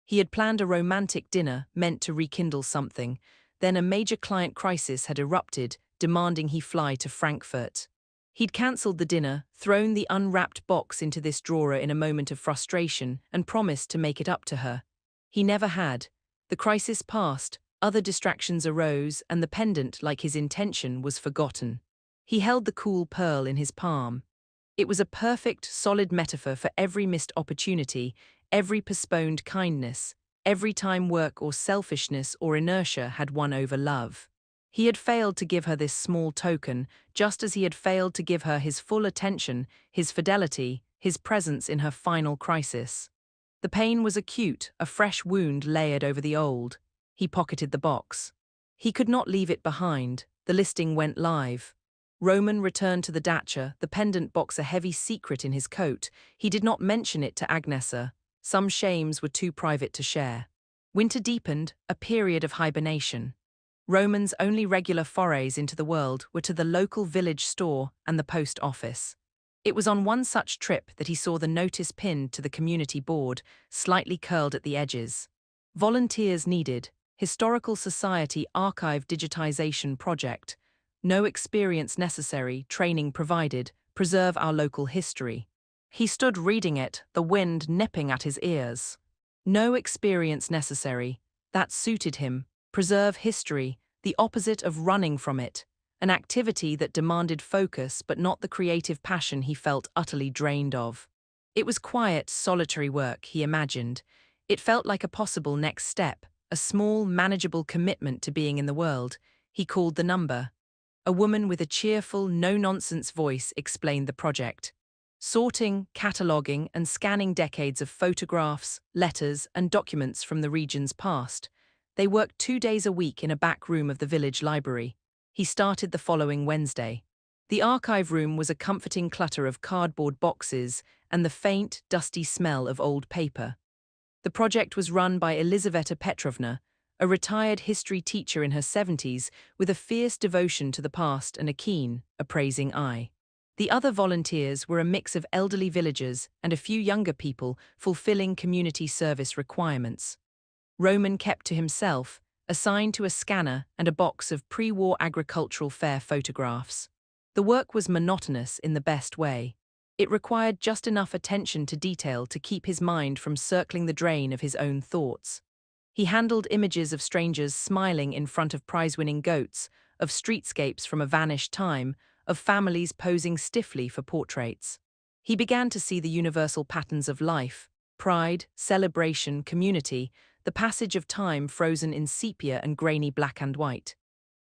He had planned a romantic dinner meant to rekindle something. Then a major client crisis had erupted, demanding he fly to Frankfurt. He'd cancelled the dinner, thrown the unwrapped box into this drawer in a moment of frustration, and promised to make it up to her. He never had. The crisis passed, other distractions arose, and the pendant, like his intention, was forgotten. He held the cool pearl in his palm. It was a perfect, solid metaphor for every missed opportunity, every postponed kindness, every time work or selfishness or inertia had won over love. He had failed to give her this small token, just as he had failed to give her his full attention, his fidelity, his presence in her final crisis. The pain was acute, a fresh wound layered over the old. He pocketed the box. He could not leave it behind. The listing went live. Roman returned to the dacha, the pendant box a heavy secret in his coat. He did not mention it to Agnesa. Some shames were too private to share. Winter deepened, a period of hibernation. Roman's only regular forays into the world were to the local village store and the post office. It was on one such trip that he saw the notice pinned to the community board, slightly curled at the edges. Volunteers needed. Historical Society Archive Digitization Project. No experience necessary, training provided. Preserve our local history. He stood reading it, the wind nipping at his ears. No experience necessary. That suited him. Preserve history, the opposite of running from it. An activity that demanded focus but not the creative passion he felt utterly drained of. It was quiet, solitary work, he imagined. It felt like a possible next step, a small, manageable commitment to being in the world. He called the number. A woman with a cheerful, no-nonsense voice explained the project. Sorting, cataloguing, and scanning decades of photographs, letters, and documents from the region's past. They worked 2 days a week in a back room of the village library. He started the following Wednesday. The archive room was a comforting clutter of cardboard boxes and the faint, dusty smell of old paper. The project was run by Elizaveta Petrovna, a retired history teacher in her 70s with a fierce devotion to the past and a keen, appraising eye. The other volunteers were a mix of elderly villagers and a few younger people fulfilling community service requirements. Roman kept to himself, assigned to a scanner and a box of pre-war agricultural fair photographs. The work was monotonous in the best way. It required just enough attention to detail to keep his mind from circling the drain of his own thoughts. He handled images of strangers smiling in front of prize-winning goats, of streetscapes from a vanished time, of families posing stiffly for portraits. He began to see the universal patterns of life: pride, celebration, community, the passage of time frozen in sepia and grainy black and white.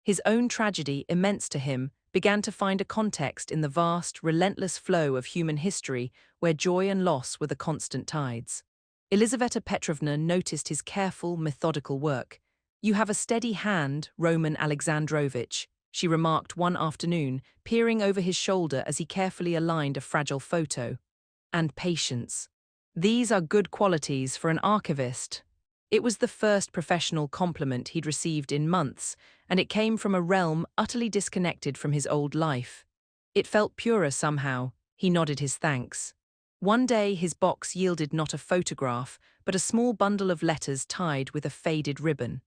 His own tragedy, immense to him, began to find a context in the vast, relentless flow of human history where joy and loss were the constant tides. Elizaveta Petrovna noticed his careful, methodical work. "You have a steady hand, Roman Alexandrovitch," she remarked one afternoon, peering over his shoulder as he carefully aligned a fragile photo. "And patience. These are good qualities for an archivist." It was the first professional compliment he'd received in months, and it came from a realm utterly disconnected from his old life. It felt purer somehow. He nodded his thanks. One day his box yielded not a photograph, but a small bundle of letters tied with a faded ribbon.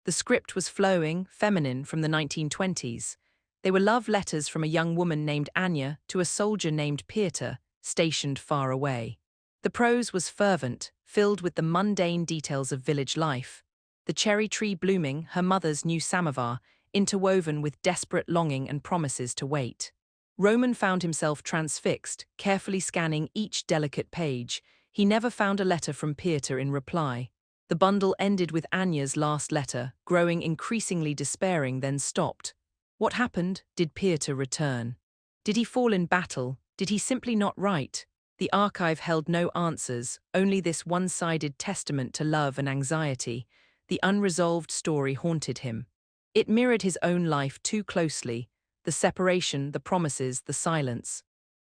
The script was flowing, feminine, from the 1920s. They were love letters from a young woman named Anya to a soldier named Peter, stationed far away. The prose was fervent, filled with the mundane details of village life. The cherry tree blooming, her mother's new samovar, interwoven with desperate longing and promises to wait. Roman found himself transfixed, carefully scanning each delicate page. He never found a letter from Peter in reply. The bundle ended with Anya's last letter, growing increasingly despairing, then stopped. What happened? Did Peter return? Did he fall in battle? Did he simply not write? The archive held no answers, only this one-sided testament to love and anxiety. The unresolved story haunted him. It mirrored his own life too closely: the separation, the promises, the silence.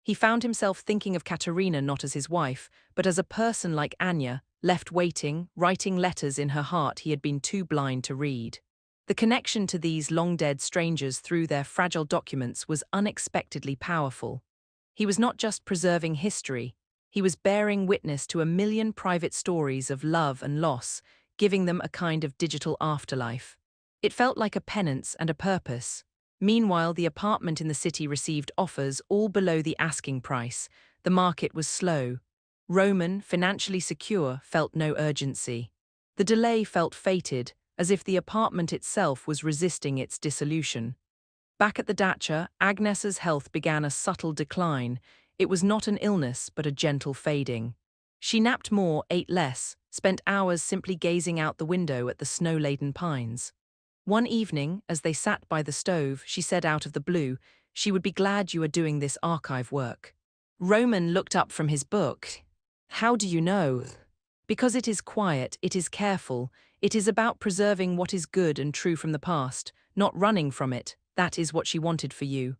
He found himself thinking of Katerina not as his wife, but as a person like Anya, left waiting, writing letters in her heart he had been too blind to read. The connection to these long-dead strangers through their fragile documents was unexpectedly powerful. He was not just preserving history, he was bearing witness to a million private stories of love and loss, giving them a kind of digital afterlife. It felt like a penance and a purpose. Meanwhile, the apartment in the city received offers all below the asking price. The market was slow. Roman, financially secure, felt no urgency. The delay felt fated, as if the apartment itself was resisting its dissolution. Back at the dacha, Agnes's health began a subtle decline. It was not an illness, but a gentle fading. She napped more, ate less, spent hours simply gazing out the window at the snow-laden pines. One evening, as they sat by the stove, she said out of the blue, "She would be glad you are doing this archive work." Roman looked up from his book. "How do you know?" "Because it is quiet, it is careful, it is about preserving what is good and true from the past, not running from it. That is what she wanted for you."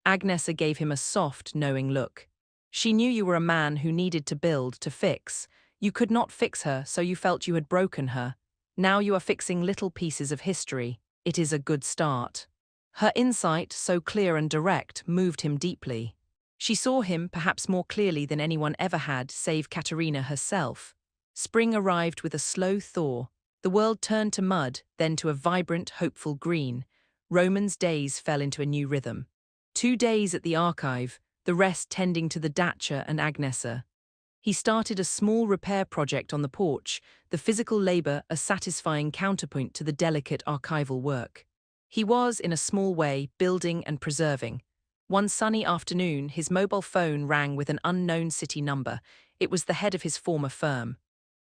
Agnesa gave him a soft, knowing look. "She knew you were a man who needed to build, to fix. You could not fix her, so you felt you had broken her. Now you are fixing little pieces of history. It is a good start." Her insight, so clear and direct, moved him deeply. She saw him perhaps more clearly than anyone ever had, save Katerina herself. Spring arrived with a slow thaw. The world turned to mud, then to a vibrant, hopeful green. Roman's days fell into a new rhythm. 2 days at the archive, the rest tending to the dacha and Agnesa. He started a small repair project on the porch, the physical labor a satisfying counterpoint to the delicate archival work. He was, in a small way, building and preserving. One sunny afternoon, his mobile phone rang with an unknown city number. It was the head of his former firm.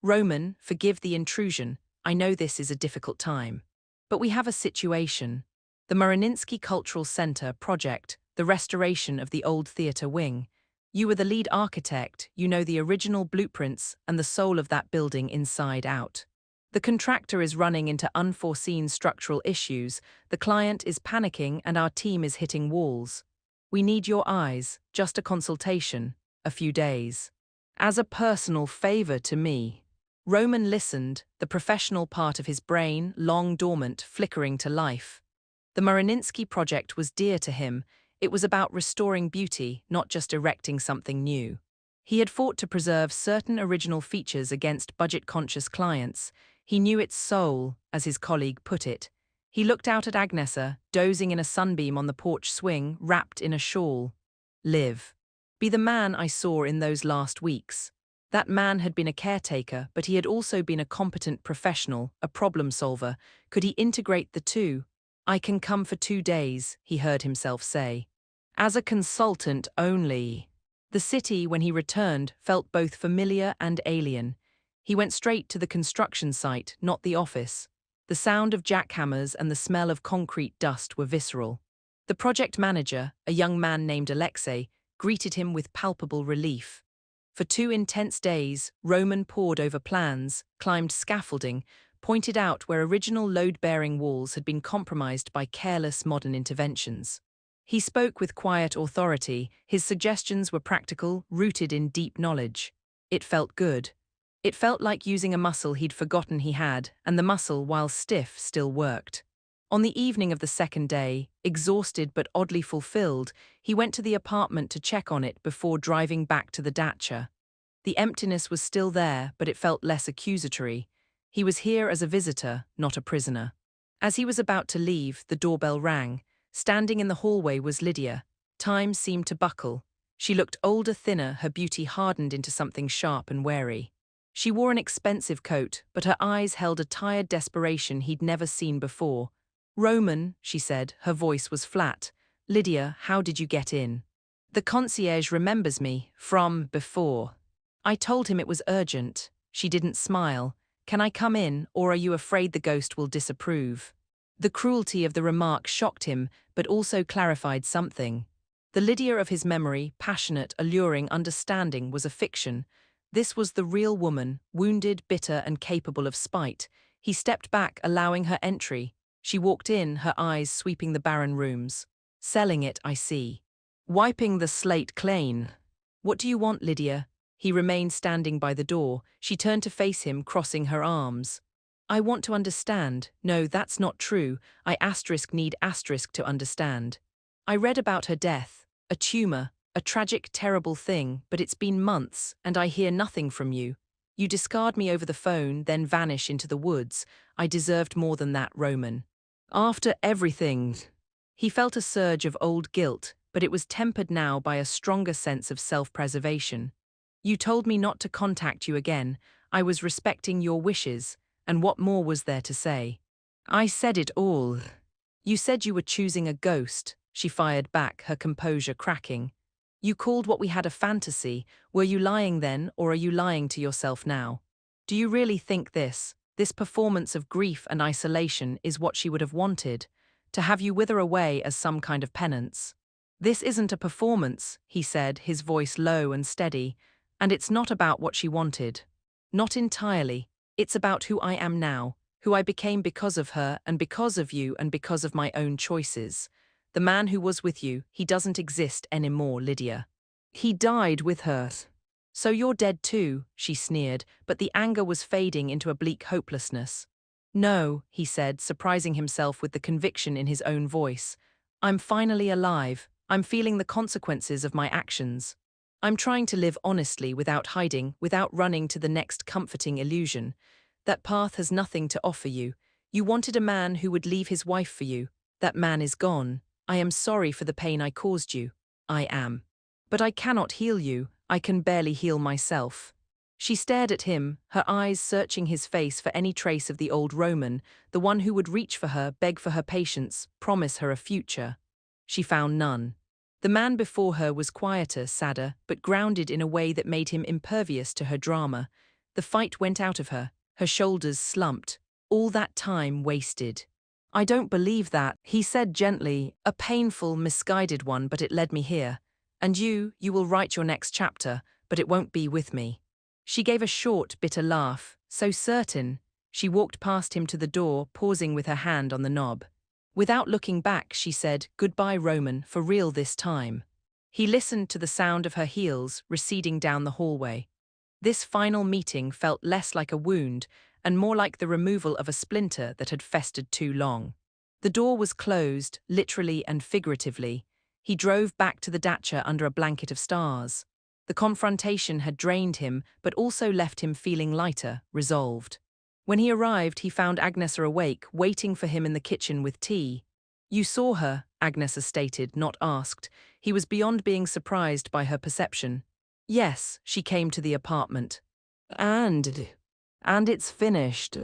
"Roman, forgive the intrusion. I know this is a difficult time. But we have a situation. The Mariinsky Cultural Center project, the restoration of the old theater wing. You were the lead architect, you know the original blueprints and the soul of that building inside out. The contractor is running into unforeseen structural issues, the client is panicking, and our team is hitting walls. We need your eyes, just a consultation, a few days. As a personal favor to me." Roman listened, the professional part of his brain, long dormant, flickering to life. The Mariinsky project was dear to him. It was about restoring beauty, not just erecting something new. He had fought to preserve certain original features against budget-conscious clients. He knew its soul, as his colleague put it. He looked out at Agnesa, dozing in a sunbeam on the porch swing, wrapped in a shawl. "Live. Be the man I saw in those last weeks." That man had been a caretaker, but he had also been a competent professional, a problem solver. Could he integrate the two? "I can come for 2 days," he heard himself say. "As a consultant only." The city, when he returned, felt both familiar and alien. He went straight to the construction site, not the office. The sound of jackhammers and the smell of concrete dust were visceral. The project manager, a young man named Alexei, greeted him with palpable relief. For 2 intense days, Roman pored over plans, climbed scaffolding, pointed out where original load-bearing walls had been compromised by careless modern interventions. He spoke with quiet authority. His suggestions were practical, rooted in deep knowledge. It felt good. It felt like using a muscle he'd forgotten he had, and the muscle, while stiff, still worked. On the evening of the second day, exhausted but oddly fulfilled, he went to the apartment to check on it before driving back to the dacha. The emptiness was still there, but it felt less accusatory. He was here as a visitor, not a prisoner. As he was about to leave, the doorbell rang. Standing in the hallway was Lydia. Time seemed to buckle. She looked older, thinner, her beauty hardened into something sharp and wary. She wore an expensive coat, but her eyes held a tired desperation he'd never seen before. "Roman," she said, her voice was flat. "Lydia, how did you get in?" "The concierge remembers me, from before." "I told him it was urgent." She didn't smile. "Can I come in, or are you afraid the ghost will disapprove?" The cruelty of the remark shocked him, but also clarified something. The Lydia of his memory, passionate, alluring, understanding, was a fiction. This was the real woman, wounded, bitter, and capable of spite. He stepped back, allowing her entry. She walked in, her eyes sweeping the barren rooms. "Selling it, I see." Wiping the slate clean. "What do you want, Lydia?" He remained standing by the door. She turned to face him, crossing her arms. "I want to understand." "No, that's not true. I need to understand. I read about her death. A tumor. A tragic, terrible thing, but it's been months, and I hear nothing from you. You discard me over the phone, then vanish into the woods. I deserved more than that, Roman. After everything." He felt a surge of old guilt, but it was tempered now by a stronger sense of self-preservation. "You told me not to contact you again. I was respecting your wishes, and what more was there to say?" "I said it all." "You said you were choosing a ghost," she fired back, her composure cracking. "You called what we had a fantasy. Were you lying then, or are you lying to yourself now? Do you really think this performance of grief and isolation is what she would have wanted? To have you wither away as some kind of penance?" "This isn't a performance," he said, his voice low and steady, "and it's not about what she wanted. Not entirely. It's about who I am now, who I became because of her and because of you and because of my own choices. The man who was with you, he doesn't exist anymore, Lydia. He died with her." "So you're dead too," she sneered, but the anger was fading into a bleak hopelessness. "No," he said, surprising himself with the conviction in his own voice. "I'm finally alive. I'm feeling the consequences of my actions. I'm trying to live honestly without hiding, without running to the next comforting illusion. That path has nothing to offer you. You wanted a man who would leave his wife for you. That man is gone. I am sorry for the pain I caused you. I am. But I cannot heal you. I can barely heal myself." She stared at him, her eyes searching his face for any trace of the old Roman, the one who would reach for her, beg for her patience, promise her a future. She found none. The man before her was quieter, sadder, but grounded in a way that made him impervious to her drama. The fight went out of her shoulders slumped. All that time wasted. "I don't believe that," he said gently, "a painful, misguided one, but it led me here. And you will write your next chapter, but it won't be with me." She gave a short, bitter laugh, so certain. She walked past him to the door, pausing with her hand on the knob. Without looking back, she said, "Goodbye, Roman, for real this time." He listened to the sound of her heels receding down the hallway. This final meeting felt less like a wound and more like the removal of a splinter that had festered too long. The door was closed, literally and figuratively. He drove back to the dacha under a blanket of stars. The confrontation had drained him, but also left him feeling lighter, resolved. When he arrived, he found Agnesa awake, waiting for him in the kitchen with tea. "You saw her," Agnesa stated, not asked. He was beyond being surprised by her perception. "Yes, she came to the apartment." And it's finished.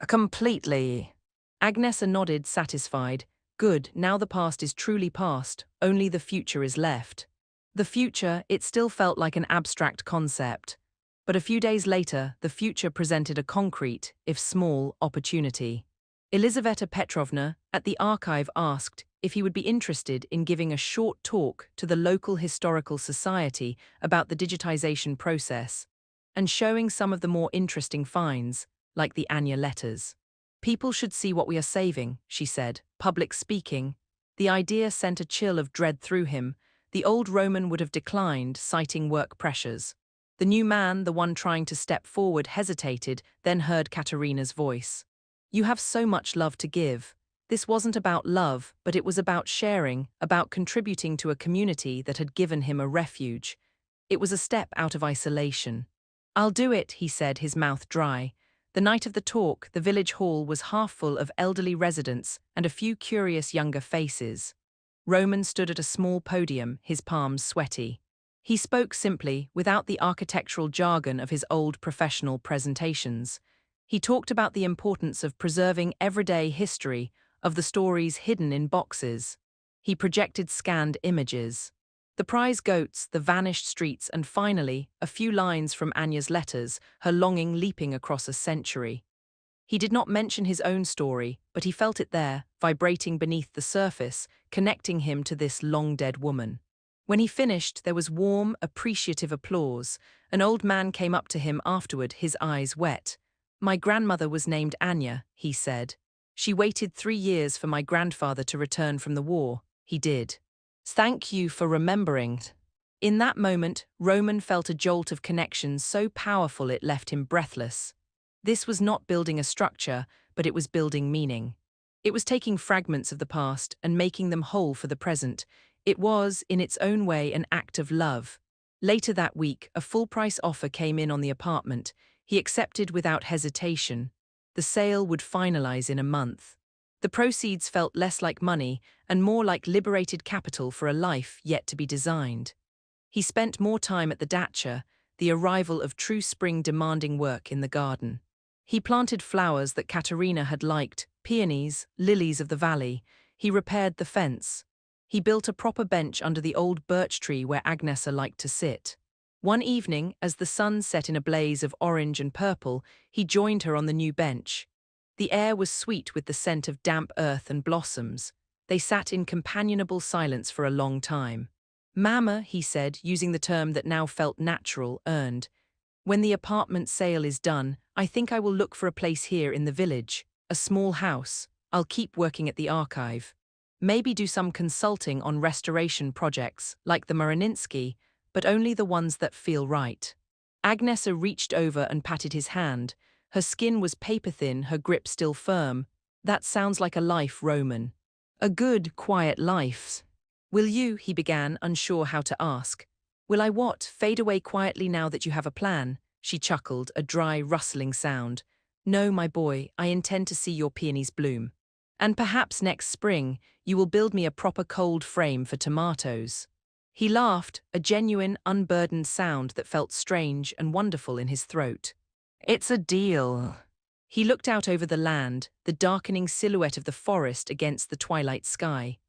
Completely." Agnesa nodded, satisfied. "Good, now the past is truly past, only the future is left." The future, it still felt like an abstract concept. But a few days later, the future presented a concrete, if small, opportunity. Elizaveta Petrovna, at the archive, asked if he would be interested in giving a short talk to the local historical society about the digitization process, and showing some of the more interesting finds, like the Anya letters. "People should see what we are saving," she said, public speaking. The idea sent a chill of dread through him. The old Roman would have declined, citing work pressures. The new man, the one trying to step forward, hesitated, then heard Katerina's voice. "You have so much love to give." This wasn't about love, but it was about sharing, about contributing to a community that had given him a refuge. It was a step out of isolation. "I'll do it," he said, his mouth dry. The night of the talk, the village hall was half full of elderly residents and a few curious younger faces. Roman stood at a small podium, his palms sweaty. He spoke simply, without the architectural jargon of his old professional presentations. He talked about the importance of preserving everyday history, of the stories hidden in boxes. He projected scanned images. The prize goats, the vanished streets, and finally, a few lines from Anya's letters, her longing leaping across a century. He did not mention his own story, but he felt it there, vibrating beneath the surface, connecting him to this long-dead woman. When he finished, there was warm, appreciative applause. An old man came up to him afterward, his eyes wet. "My grandmother was named Anya," he said. "She waited 3 years for my grandfather to return from the war." He did. "Thank you for remembering." In that moment, Roman felt a jolt of connection so powerful it left him breathless. This was not building a structure, but it was building meaning. It was taking fragments of the past and making them whole for the present. It was, in its own way, an act of love. Later that week, a full-price offer came in on the apartment. He accepted without hesitation. The sale would finalize in a month. The proceeds felt less like money and more like liberated capital for a life yet to be designed. He spent more time at the dacha, the arrival of true spring demanding work in the garden. He planted flowers that Katerina had liked, peonies, lilies of the valley. He repaired the fence. He built a proper bench under the old birch tree where Agnesa liked to sit. One evening, as the sun set in a blaze of orange and purple, he joined her on the new bench. The air was sweet with the scent of damp earth and blossoms. They sat in companionable silence for a long time. "Mama," he said, using the term that now felt natural, earned, "when the apartment sale is done, I think I will look for a place here in the village, a small house. I'll keep working at the archive. Maybe do some consulting on restoration projects, like the Marininsky, but only the ones that feel right." Agnesa reached over and patted his hand. Her skin was paper-thin, her grip still firm. "That sounds like a life, Roman. A good, quiet life." "Will you," he began, unsure how to ask. "Will I what? Fade away quietly now that you have a plan?" She chuckled, a dry, rustling sound. "No, my boy, I intend to see your peonies bloom. And perhaps next spring, you will build me a proper cold frame for tomatoes." He laughed, a genuine, unburdened sound that felt strange and wonderful in his throat. "It's a deal." He looked out over the land, the darkening silhouette of the forest against the twilight sky.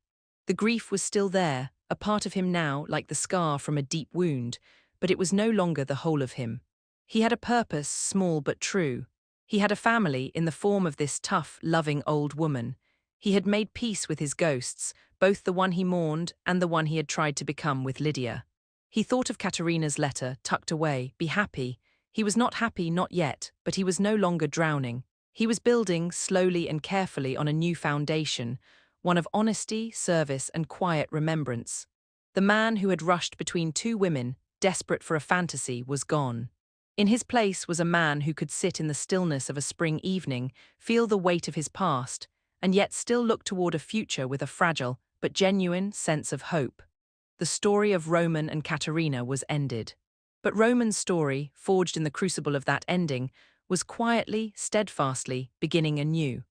The grief was still there, a part of him now like the scar from a deep wound, but it was no longer the whole of him. He had a purpose, small but true. He had a family in the form of this tough, loving old woman. He had made peace with his ghosts, both the one he mourned and the one he had tried to become with Lydia. He thought of Katerina's letter, tucked away, be happy. He was not happy, not yet, but he was no longer drowning. He was building, slowly and carefully, on a new foundation, one of honesty, service, and quiet remembrance. The man who had rushed between two women, desperate for a fantasy, was gone. In his place was a man who could sit in the stillness of a spring evening, feel the weight of his past, and yet still look toward a future with a fragile but genuine sense of hope. The story of Roman and Katerina was ended. But Roman's story, forged in the crucible of that ending, was quietly, steadfastly beginning anew.